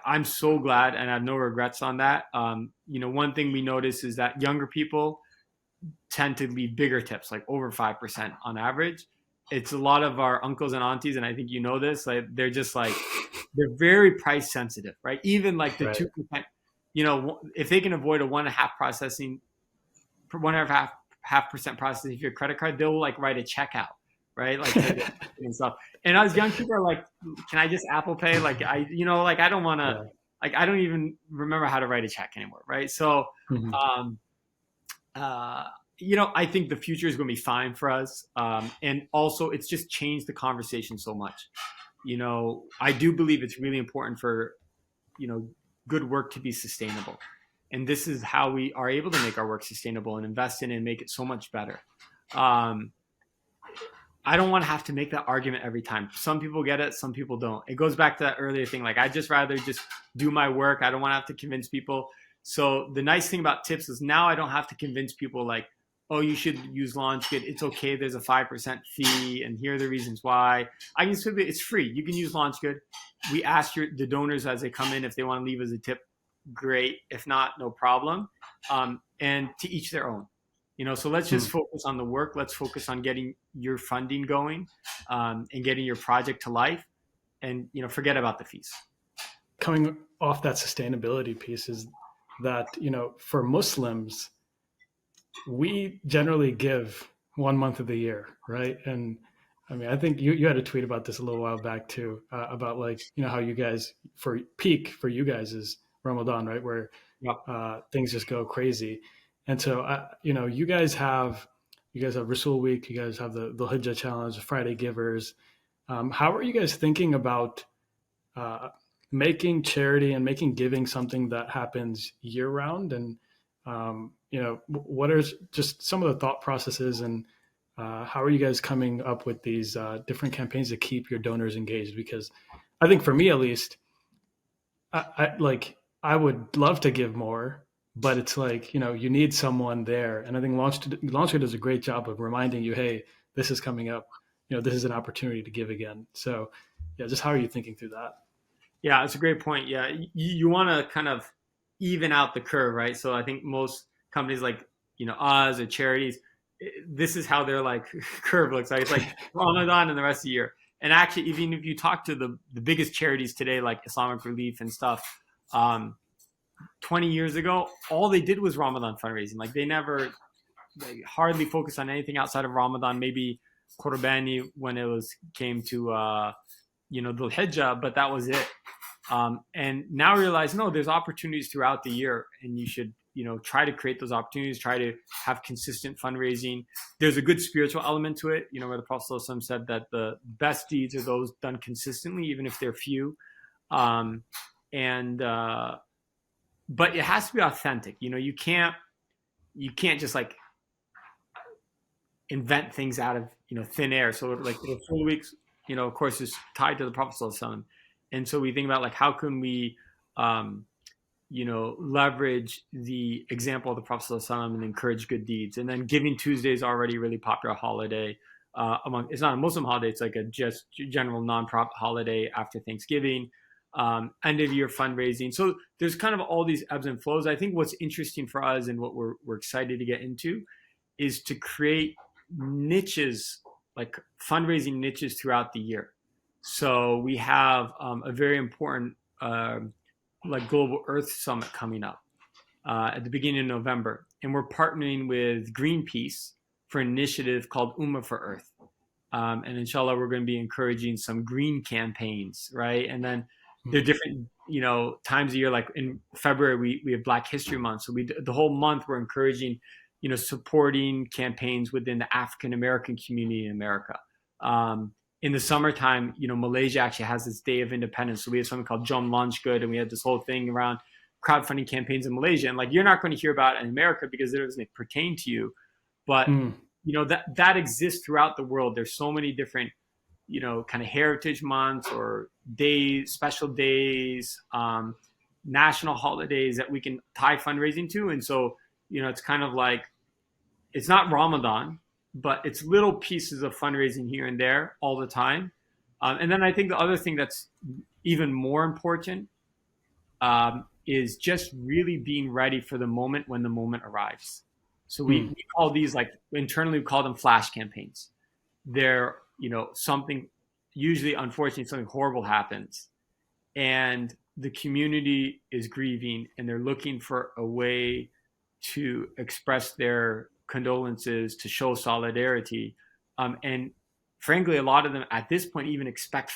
S2: I'm so glad and I have no regrets on that. One thing we notice is that younger people tend to leave bigger tips, like over 5% on average. It's a lot of our uncles and aunties, and I think this, like they're just like they're very price sensitive, right? Even like the
S1: right.
S2: 2%, if they can avoid a 1.5% processing for your credit card, they'll like write a check out, right? Like and stuff. And us young people are like, can I just Apple Pay? Like like I don't want to,
S1: Yeah.
S2: like I don't even remember how to write a check anymore, right? So,
S1: Mhm.
S2: um, uh, I think the future is going to be fine for us. And also, it's just changed the conversation so much. I do believe it's really important for good work to be sustainable, and this is how we are able to make our work sustainable and invest in it and make it so much better. Um, I don't want to have to make that argument every time. Some people get it, some people don't. It goes back to that earlier thing. Like, I just rather just do my work. I don't want to have to convince people. So the nice thing about tips is now I don't have to convince people like, oh, you should use LaunchGood. It's okay. There's a 5% fee, and here are the reasons why. I can simply, it's free. You can use LaunchGood. We ask the donors as they come in if they want to leave as a tip. Great. If not, no problem. And to each their own. So let's just focus on the work. Let's focus on getting your funding going, and getting your project to life, and forget about the fees.
S1: Coming off that sustainability piece is that for Muslims, we generally give 1 month of the year, right? And I mean, I think you had a tweet about this a little while back too, about like how you guys for you guys is Ramadan, right? Where things just go crazy. And so, you guys have Rasul Week, you guys have the Hijjah Challenge, the Friday Givers. How are you guys thinking about making charity and making giving something that happens year round? And, what are just some of the thought processes, and how are you guys coming up with these different campaigns to keep your donors engaged? Because I think for me, at least, I would love to give more, but it's like, you need someone there. And I think LaunchGood does a great job of reminding you, hey, this is coming up. This is an opportunity to give again. So yeah, just how are you thinking through that?
S2: Yeah, it's a great point. Yeah, you want to kind of even out the curve, right? So I think most companies like, us or charities, this is how their like curve looks like. It's like Ramadan and the rest of the year. And actually, even if you talk to the biggest charities today, like Islamic Relief and stuff, 20 years ago, all they did was Ramadan fundraising. Like they hardly focused on anything outside of Ramadan, maybe Qurbani when came to, Dhul Hijjah, but that was it. And now realize, no, there's opportunities throughout the year, and you should, try to create those opportunities, try to have consistent fundraising. There's a good spiritual element to it, where the Prophet ﷺ said that the best deeds are those done consistently, even if they're few. But it has to be authentic. You can't just like invent things out of, thin air. So like the full weeks, of course, is tied to the Prophet ﷺ. And so we think about like, how can we, leverage the example of the Prophet ﷺ and encourage good deeds. And then Giving Tuesday is already a really popular holiday. It's not a Muslim holiday. It's like a just general non-profit holiday after Thanksgiving. End of year fundraising. So there's kind of all these ebbs and flows. I think what's interesting for us and what we're excited to get into is to create niches, like fundraising niches throughout the year. So we have a very important like Global Earth Summit coming up at the beginning of November. And we're partnering with Greenpeace for an initiative called Ummah for Earth. And inshallah, we're going to be encouraging some green campaigns, right? And then there are different, times a year, like in February, we have Black History Month. So the whole month we're encouraging, supporting campaigns within the African-American community in America. In the summertime, Malaysia actually has this Day of Independence. So we have something called Jom LaunchGood, and we had this whole thing around crowdfunding campaigns in Malaysia. And like, you're not going to hear about it in America because it doesn't pertain to you. But, that exists throughout the world. There's so many different, kind of heritage months or days, special days, national holidays that we can tie fundraising to. And so, it's kind of like, it's not Ramadan, but it's little pieces of fundraising here and there all the time. And then I think the other thing that's even more important is just really being ready for the moment when the moment arrives. So we call these, like, internally we call them flash campaigns. They're, something, usually unfortunately something horrible happens and the community is grieving and they're looking for a way to express their condolences, to show solidarity. And frankly, a lot of them at this point even expect,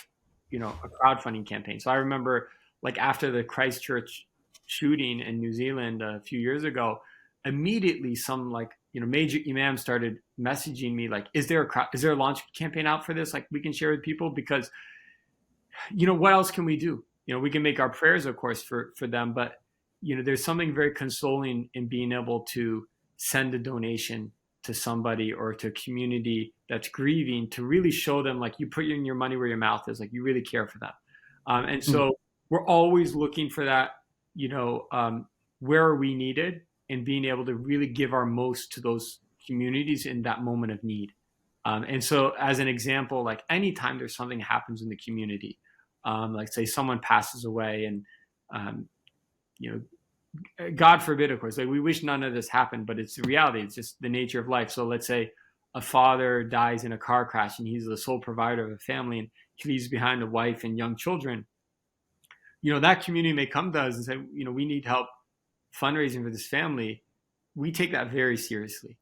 S2: a crowdfunding campaign. So I remember, like, after the Christchurch shooting in New Zealand a few years ago, immediately some, like, major imams started messaging me like, is there a launch campaign out for this? Like, we can share with people, because, what else can we do? We can make our prayers, of course, for them, but, there's something very consoling in being able to send a donation to somebody or to a community that's grieving, to really show them like you put your money where your mouth is, like you really care for them. And so we're always looking for that, where are we needed, and being able to really give our most to those communities in that moment of need. And so as an example, like anytime there's something that happens in the community, like say someone passes away and, God forbid, of course, like we wish none of this happened, but it's the reality. It's just the nature of life. So let's say a father dies in a car crash and he's the sole provider of a family and he leaves behind a wife and young children. That community may come to us and say, we need help fundraising for this family. We take that very seriously,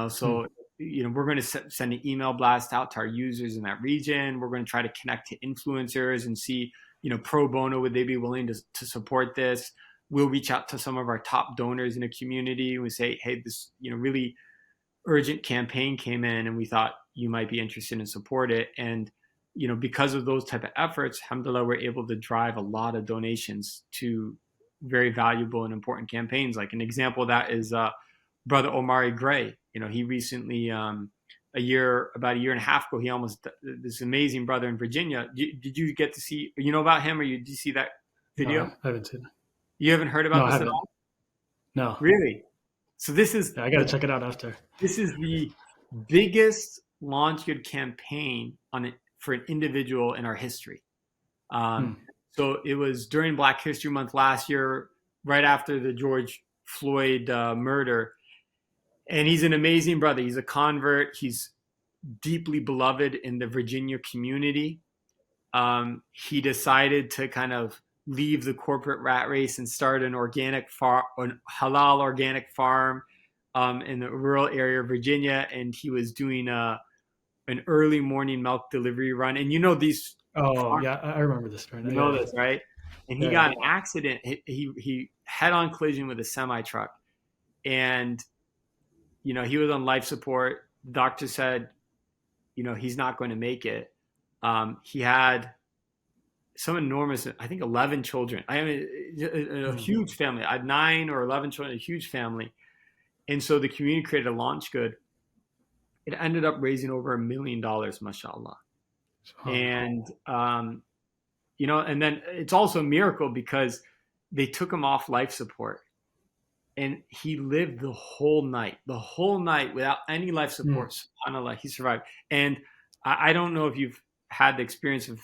S2: so, we're going to send an email blast out to our users in that region. We're going to try to connect to influencers and see, pro bono, would they be willing to support this? We'll reach out to some of our top donors in a community. We say, hey, this, really urgent campaign came in and we thought you might be interested in support it. And, because of those type of efforts, alhamdulillah, we're able to drive a lot of donations to very valuable and important campaigns. Like an example of that is Brother Omari Gray. He recently, about a year and a half ago, he almost, this amazing brother in Virginia. Did you get to see, about him, or did you see that video?
S1: No, I haven't seen it.
S2: You haven't heard about this at all?
S1: No.
S2: Really? So this is...
S1: Yeah, I got to check it out after.
S2: This is the biggest LaunchGood campaign for an individual in our history. So it was during Black History Month last year, right after the George Floyd murder. And he's an amazing brother. He's a convert. He's deeply beloved in the Virginia community. He decided to kind of leave the corporate rat race and start an halal organic farm in the rural area of Virginia. And he was doing an early morning milk delivery run. And these...
S1: Oh, yeah, I remember this story.
S2: You know this, right? And he got in an accident. He head-on collision with a semi-truck. And, he was on life support. The doctor said, he's not going to make it. He had some enormous, I think 11 children. I mean, a huge family. I had 9 or 11 children, a huge family. And so the community created a LaunchGood. It ended up raising over $1 million, mashallah. And, and then it's also a miracle because they took him off life support and he lived the whole night without any life support. SubhanAllah, he survived. And I don't know if you've had the experience of,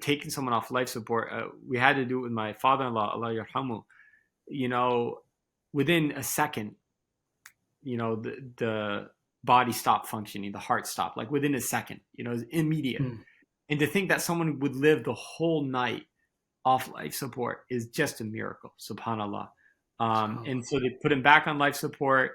S2: taking someone off life support. We had to do it with my father-in-law, Allah yarhamu. Within a second, the body stopped functioning, the heart stopped, like within a second, it was immediate. And to think that someone would live the whole night off life support is just a miracle, subhanAllah. And so they put him back on life support.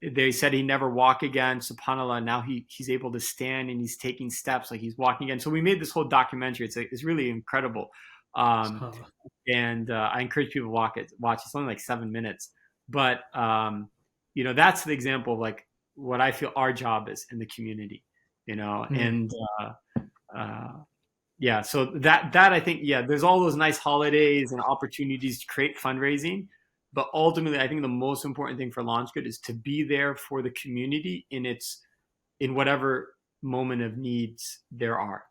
S2: They said he never walk again, subhanAllah. Now he's able to stand and he's taking steps like he's walking again. So we made this whole documentary. It's really incredible. And I encourage people to watch. It's only like 7 minutes, but that's the example of like what I feel our job is in the community, and so that I think, there's all those nice holidays and opportunities to create fundraising, but ultimately I think the most important thing for LaunchGood is to be there for the community in whatever moment of needs there are.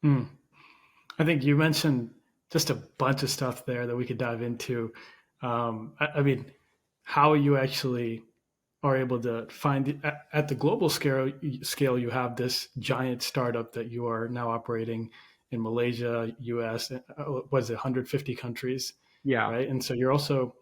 S1: I think you mentioned just a bunch of stuff there that we could dive into. I mean, how you actually are able to find at the global scale, you have this giant startup that you are now operating in Malaysia, US, was it 150 countries?
S2: Yeah.
S1: Right. And so you're also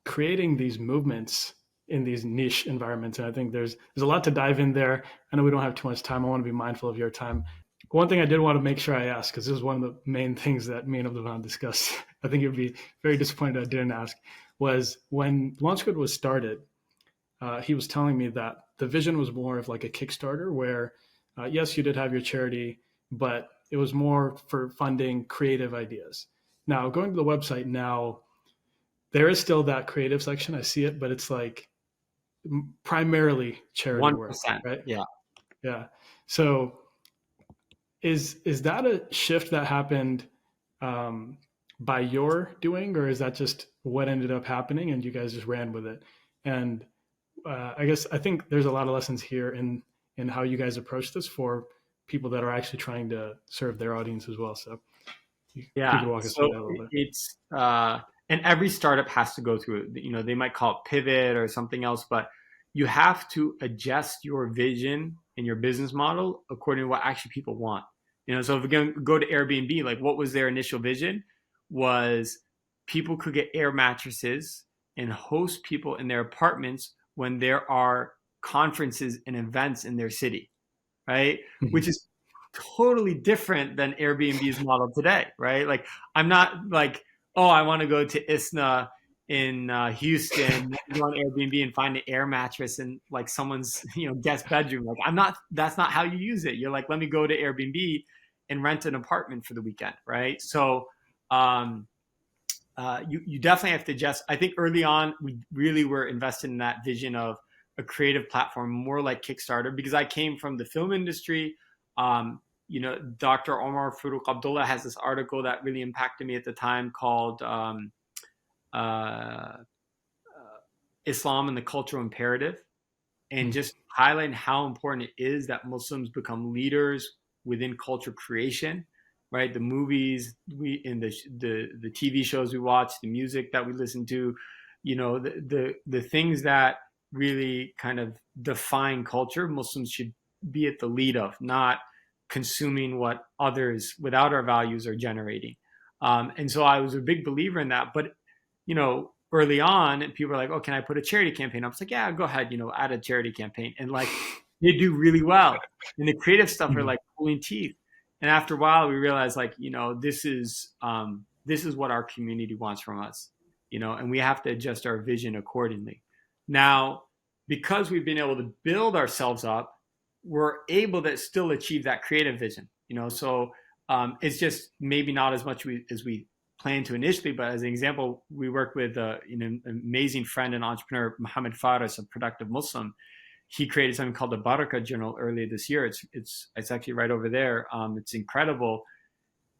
S1: creating these movements in these niche environments. And I think there's a lot to dive in there. I know we don't have too much time. I want to be mindful of your time. One thing I did want to make sure I ask, because this is one of the main things that me and Abdullah discussed, I think you'd be very disappointed I didn't ask, was when LaunchGood was started, he was telling me that the vision was more of like a Kickstarter where, yes, you did have your charity, but it was more for funding creative ideas. Now, going to the website now, there is still that creative section. I see it, but it's like primarily charity
S2: 1%,
S1: work, right?
S2: Yeah.
S1: Yeah. So is that a shift that happened by your doing, or is that just what ended up happening and you guys just ran with it? And I think there's a lot of lessons here in how you guys approach this for people that are actually trying to serve their audience as well. So if you
S2: Yeah.
S1: could walk us through
S2: So
S1: that a little bit.
S2: it's and every startup has to go through it. You know, they might call it pivot or something else, but you have to adjust your vision and your business model according to what actually people want. You know, so if we're going to go to Airbnb, like what was their initial vision? Was people could get air mattresses and host people in their apartments when there are conferences and events in their city, right?
S1: Mhm.
S2: Which is totally different than Airbnb's model today, right? Like I'm not like, oh, I want to go to ISNA in Houston, go on Airbnb and find an air mattress in like someone's guest bedroom. Like I'm not. That's not how you use it. You're like, let me go to Airbnb and rent an apartment for the weekend, right? So um, you definitely have to adjust. I think early on we really were invested in that vision of a creative platform, more like Kickstarter, because I came from the film industry. Dr. Omar Farouk Abdullah has this article that really impacted me at the time called uh, Islam and the Cultural Imperative, and
S1: Mhm.
S2: just highlighting how important it is that Muslims become leaders within culture creation, right? The movies we in the TV shows we watch, the music that we listen to, the things that really kind of define culture, Muslims should be at the lead of, not consuming what others without our values are generating. And so I was a big believer in that. But early on, and people were like, "Oh, can I put a charity campaign?" I was like, "Yeah, go ahead. Add a charity campaign." And like, they do really well. And the creative stuff are
S1: Mhm.
S2: like pulling teeth. And after a while, we realized like, this is what our community wants from us, and we have to adjust our vision accordingly. Now, because we've been able to build ourselves up, we're able to still achieve that creative vision. So it's just maybe not as much as we planned to initially. But as an example, we worked with an amazing friend and entrepreneur, Mohammed Faris, a productive Muslim. He created something called the Baraka Journal earlier this year. It's actually right over there. It's incredible.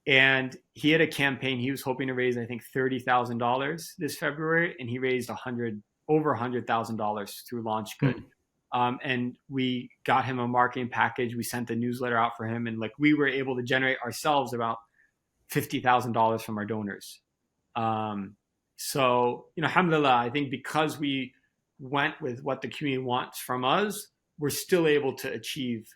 S2: And he had a campaign. He was hoping to raise, I think, $30,000 this February, and he raised over $100,000 through LaunchGood.
S1: Mhm.
S2: And we got him a marketing package. We sent a newsletter out for him, and like we were able to generate ourselves about $50,000 from our donors. Alhamdulillah, I think because we went with what the community wants from us, we're still able to achieve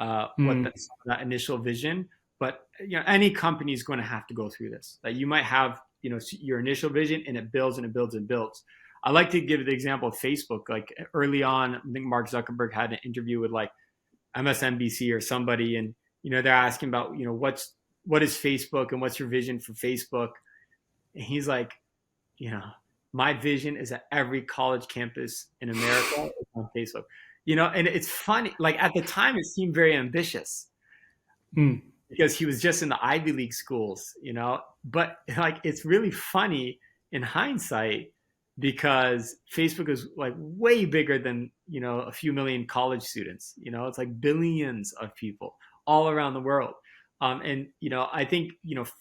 S1: Mhm.
S2: that initial vision. But any company is going to have to go through this. That you might have your initial vision, and it builds and it builds and builds. I like to give the example of Facebook. Like early on, I think Mark Zuckerberg had an interview with like MSNBC or somebody, and they're asking about what is Facebook and what's your vision for Facebook, and he's like, my vision is that every college campus in America is on Facebook. And it's funny. Like at the time, it seemed very ambitious
S1: Mhm.
S2: because he was just in the Ivy League schools, But like it's really funny in hindsight because Facebook is like way bigger than a few million college students. It's like billions of people all around the world. And I think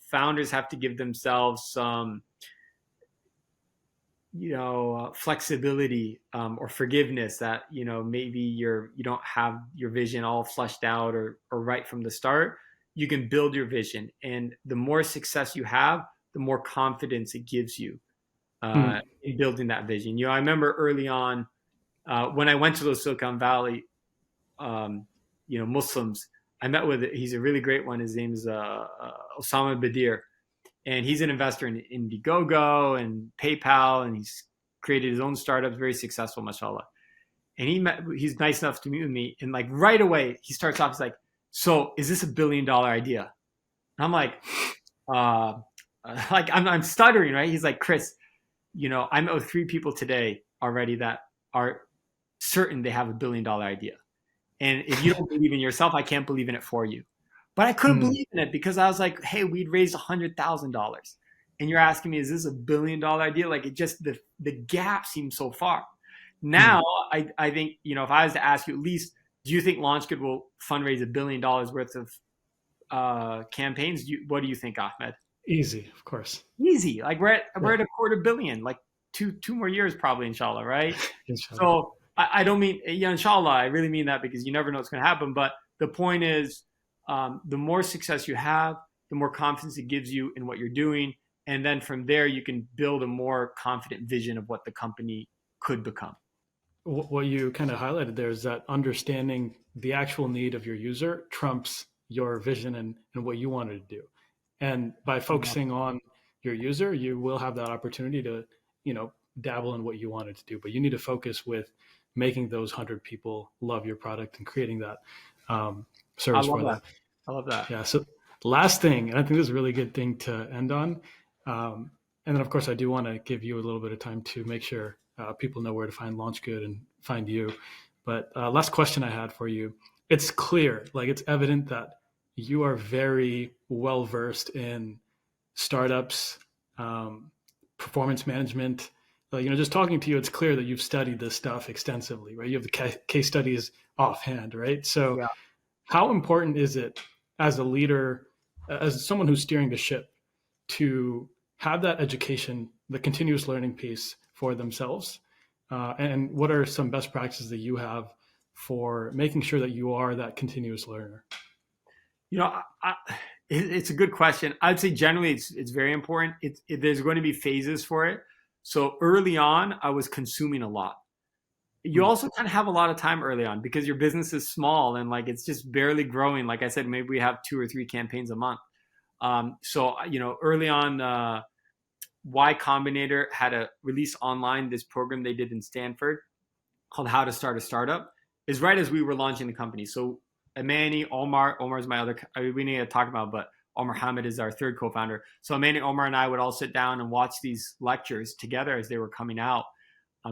S2: founders have to give themselves some flexibility or forgiveness that maybe you don't have your vision all fleshed out or right from the start. You can build your vision, and the more success you have, the more confidence it gives you
S1: Mhm.
S2: in building that vision. I remember early on when I went to the Silicon Valley, Muslims. I met with he's a really great one. His name is Osama Badir, and he's an investor in Indiegogo and PayPal, and he's created his own startups, very successful, mashallah. And he's nice enough to meet with me, and like right away he starts off, he's like, "So is this $1 billion idea?" And I'm uh, like I'm stuttering, right? He's like, "Chris, I know 3 people today already that are certain they have $1 billion idea, and if you don't believe in yourself, I can't believe in it for you." But I couldn't
S1: Mhm.
S2: believe in it because I was like, "Hey, we'd raised $100,000, and you're asking me, is this $1 billion idea?" Like it just the gap seems so far. Now,
S1: Mhm.
S2: I think if I was to ask you at least, do you think LaunchGood will fundraise $1 billion worth of campaigns? What do you think, Ahmed?
S1: Easy, of course.
S2: Easy. Like we're
S1: Yeah.
S2: at a quarter billion. Like two more years probably, inshallah, right?
S1: Inshallah.
S2: So I don't mean, yeah, inshallah, I really mean that because you never know what's going to happen. But the point is, the more success you have, the more confidence it gives you in what you're doing. And then from there, you can build a more confident vision of what the company could become.
S1: What you kind of highlighted there is that understanding the actual need of your user trumps your vision and what you wanted to do. And by focusing on your user, you will have that opportunity to, dabble in what you wanted to do. But you need to focus with making those 100 people love your product and creating that service for them.
S2: I love that.
S1: Yeah. So last thing, and I think this is a really good thing to end on. And then, of course, I do want to give you a little bit of time to make sure people know where to find LaunchGood and find you. But last question I had for you. It's clear, like it's evident that you are very well versed in startups, performance management. Just talking to you, it's clear that you've studied this stuff extensively, right? You have the case studies offhand, right? So
S2: Yeah.
S1: how important is it as a leader, as someone who's steering the ship, to have that education, the continuous learning piece for themselves? And what are some best practices that you have for making sure that you are that continuous learner?
S2: It's a good question. I'd say generally it's very important. There's going to be phases for it. So early on, I was consuming a lot. You also kind of have a lot of time early on because your business is small and like it's just barely growing. Like I said, maybe we have 2 or 3 campaigns a month. So early on, Y Combinator had a release online this program they did in Stanford called How to Start a Startup. Is right as we were launching the company. So Amani, Omar is my other. We need to talk about, but Omar Hamid is our third co-founder. So Amani, Omar, and I would all sit down and watch these lectures together as they were coming out.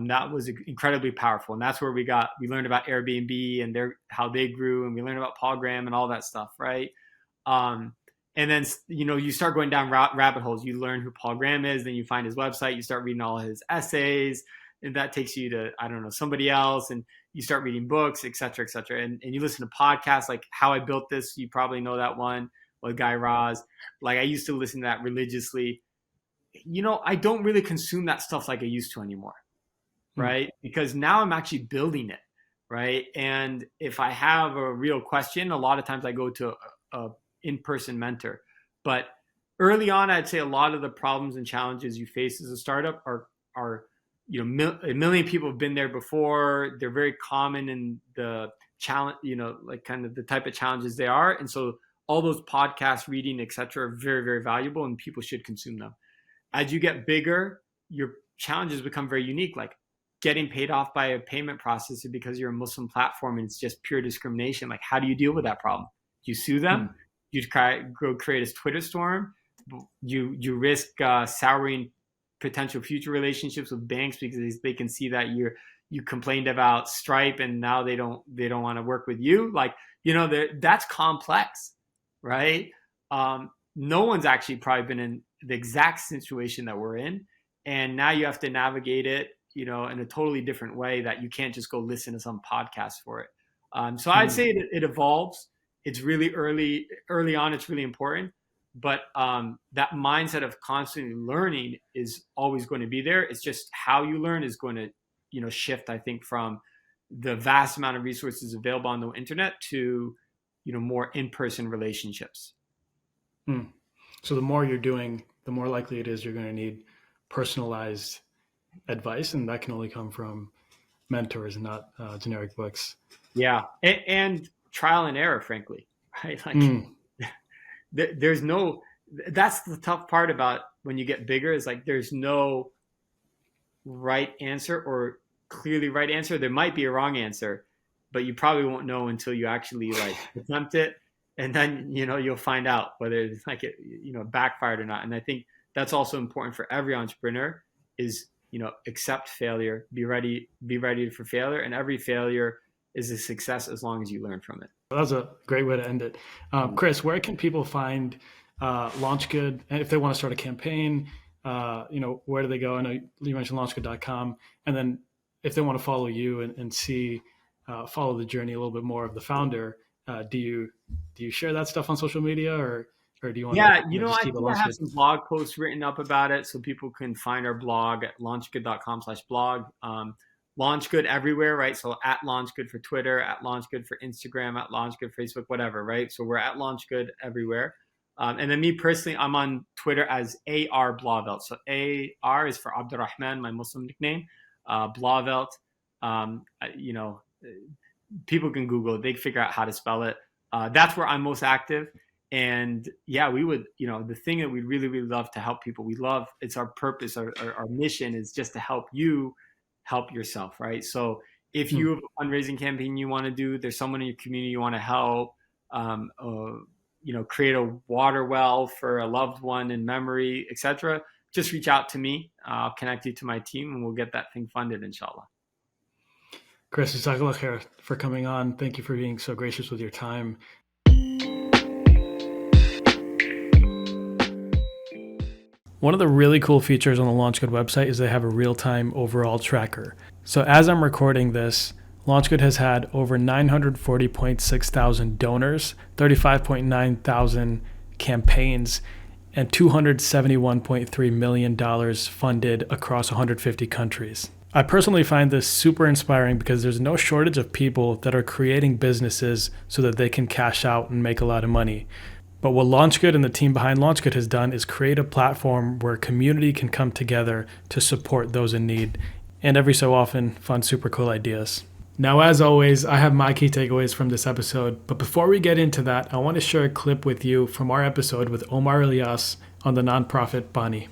S2: That was incredibly powerful, and that's where we learned about Airbnb and how they grew, and we learned about Paul Graham and all that stuff, right? And then you start going down rabbit holes. You learn who Paul Graham is, then you find his website, you start reading all his essays, and that takes you to somebody else, and you start reading books, et cetera, and you listen to podcasts like How I Built This. You probably know that one with Guy Raz. Like I used to listen to that religiously. I don't really consume that stuff like I used to anymore. Right? Because now I'm actually building it, right? And if I have a real question, a lot of times I go to a in-person mentor. But early on, I'd say a lot of the problems and challenges you face as a startup are a million people have been there before. They're very common in the challenge, like kind of the type of challenges they are. And so all those podcasts, reading, et cetera, are very, very valuable and people should consume them. As you get bigger, your challenges become very unique, like getting paid off by a payment processor because you're a Muslim platform and it's just pure discrimination. Like, how do you deal with that problem? You sue them. You go create a Twitter storm. You risk souring potential future relationships with banks because they can see that you complained about Stripe and now they don't want to work with you. Like, that's complex, right? No one's actually probably been in the exact situation that we're in. And now you have to navigate it, in a totally different way that you can't just go listen to some podcast for it. So I'd say it evolves. It's really early on. It's really important, but that mindset of constantly learning is always going to be there. It's just how you learn is going to, shift, I think, from the vast amount of resources available on the internet to, more in-person relationships.
S1: So the more you're doing, the more likely it is you're going to need personalized advice, and that can only come from mentors and not generic books.
S2: Yeah, and trial and error, frankly, right? Like there's no. That's the tough part about when you get bigger is like there's no right answer or clearly right answer. There might be a wrong answer, but you probably won't know until you actually like attempt it, and then you'll find out whether it's like it backfired or not. And I think that's also important for every entrepreneur is accept failure, be ready for failure, and every failure is a success as long as you learn from it.
S1: That was a great way to end it. Chris, where can people find LaunchGood? And if they want to start a campaign, where do they go? I know you mentioned launchgood.com. And then if they want to follow you and see, follow the journey a little bit more of the founder, do you share that stuff on social media or do you want
S2: to?
S1: I
S2: think I have some blog posts written up about it so people can find our blog at launchgood.com/blog. LaunchGood everywhere, right? So at LaunchGood for Twitter, at LaunchGood for Instagram, at LaunchGood Facebook, whatever, right? So we're at LaunchGood everywhere. And then me personally, I'm on Twitter as AR Blauvelt. So AR is for Abdurrahman, my Muslim nickname. Blauvelt, you know, people can Google it. They can figure out how to spell it. That's where I'm most active. And yeah, we would, you know, the thing that we really, really love to help people. We love, it's our purpose, our mission is just to help you help yourself, right? So if you have a fundraising campaign you want to do, there's someone in your community you want to help, you know, create a water well for a loved one in memory, etc., just reach out to me. I'll connect you to my team and we'll get that thing funded, inshallah.
S1: Chris, jazakallah khair for coming on. Thank you for being so gracious with your time. One of the really cool features on the LaunchGood website is they have a real-time overall tracker. So as I'm recording this, LaunchGood has had over 940.6 thousand donors, 35.9 thousand campaigns, and $271.3 million funded across 150 countries. I personally find this super inspiring because there's no shortage of people that are creating businesses so that they can cash out and make a lot of money. But what LaunchGood and the team behind LaunchGood has done is create a platform where community can come together to support those in need, and every so often fund super cool ideas. Now, as always, I have my key takeaways from this episode, but before we get into that, I want to share a clip with you from our episode with Omar Ilyas on the nonprofit Bani.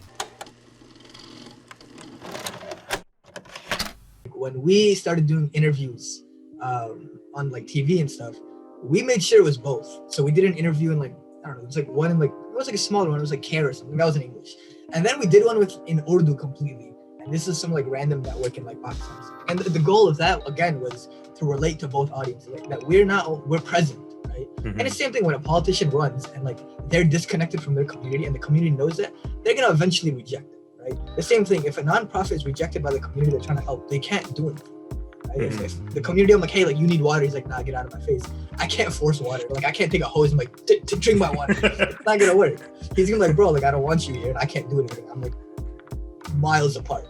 S3: When we started doing interviews on like TV and stuff, we made sure it was both. So we did an interview in like, I don't know, it was like one in like, it was like a smaller one, it was like care or something, that was in English. And then we did one in Urdu completely. And this is some like random network in like Pakistan. And the goal of that, again, was to relate to both audiences, like, that we're present, right? Mm-hmm. And it's the same thing when a politician runs and like they're disconnected from their community and the community knows that, they're gonna eventually reject it, right? The same thing, if a nonprofit is rejected by the community they're trying to help, they can't do anything. Right? Mm-hmm. If the community, I'm like, hey, like you need water, he's like, nah, get out of my face. I can't force water. Like I can't take a hose and like to drink my water. It's not gonna work. He's gonna be like, bro, like I don't want you here and I can't do anything. I'm like miles apart.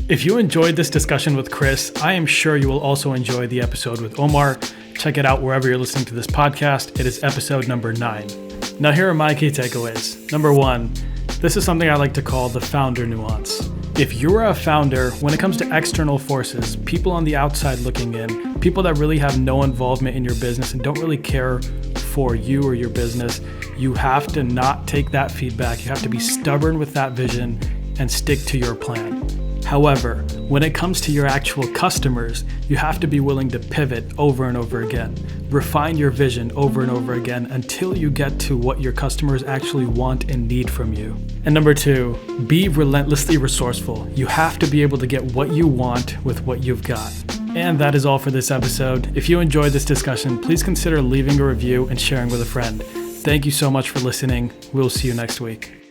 S1: If you enjoyed this discussion with Chris, I am sure you will also enjoy the episode with Omar. Check it out wherever you're listening to this podcast. It is episode number 9. Now here are my key takeaways. Number 1, this is something I like to call the founder nuance. If you're a founder, when it comes to external forces, people on the outside looking in, people that really have no involvement in your business and don't really care for you or your business, you have to not take that feedback. You have to be stubborn with that vision and stick to your plan. However, when it comes to your actual customers, you have to be willing to pivot over and over again. Refine your vision over and over again until you get to what your customers actually want and need from you. And number 2, be relentlessly resourceful. You have to be able to get what you want with what you've got. And that is all for this episode. If you enjoyed this discussion, please consider leaving a review and sharing with a friend. Thank you so much for listening. We'll see you next week.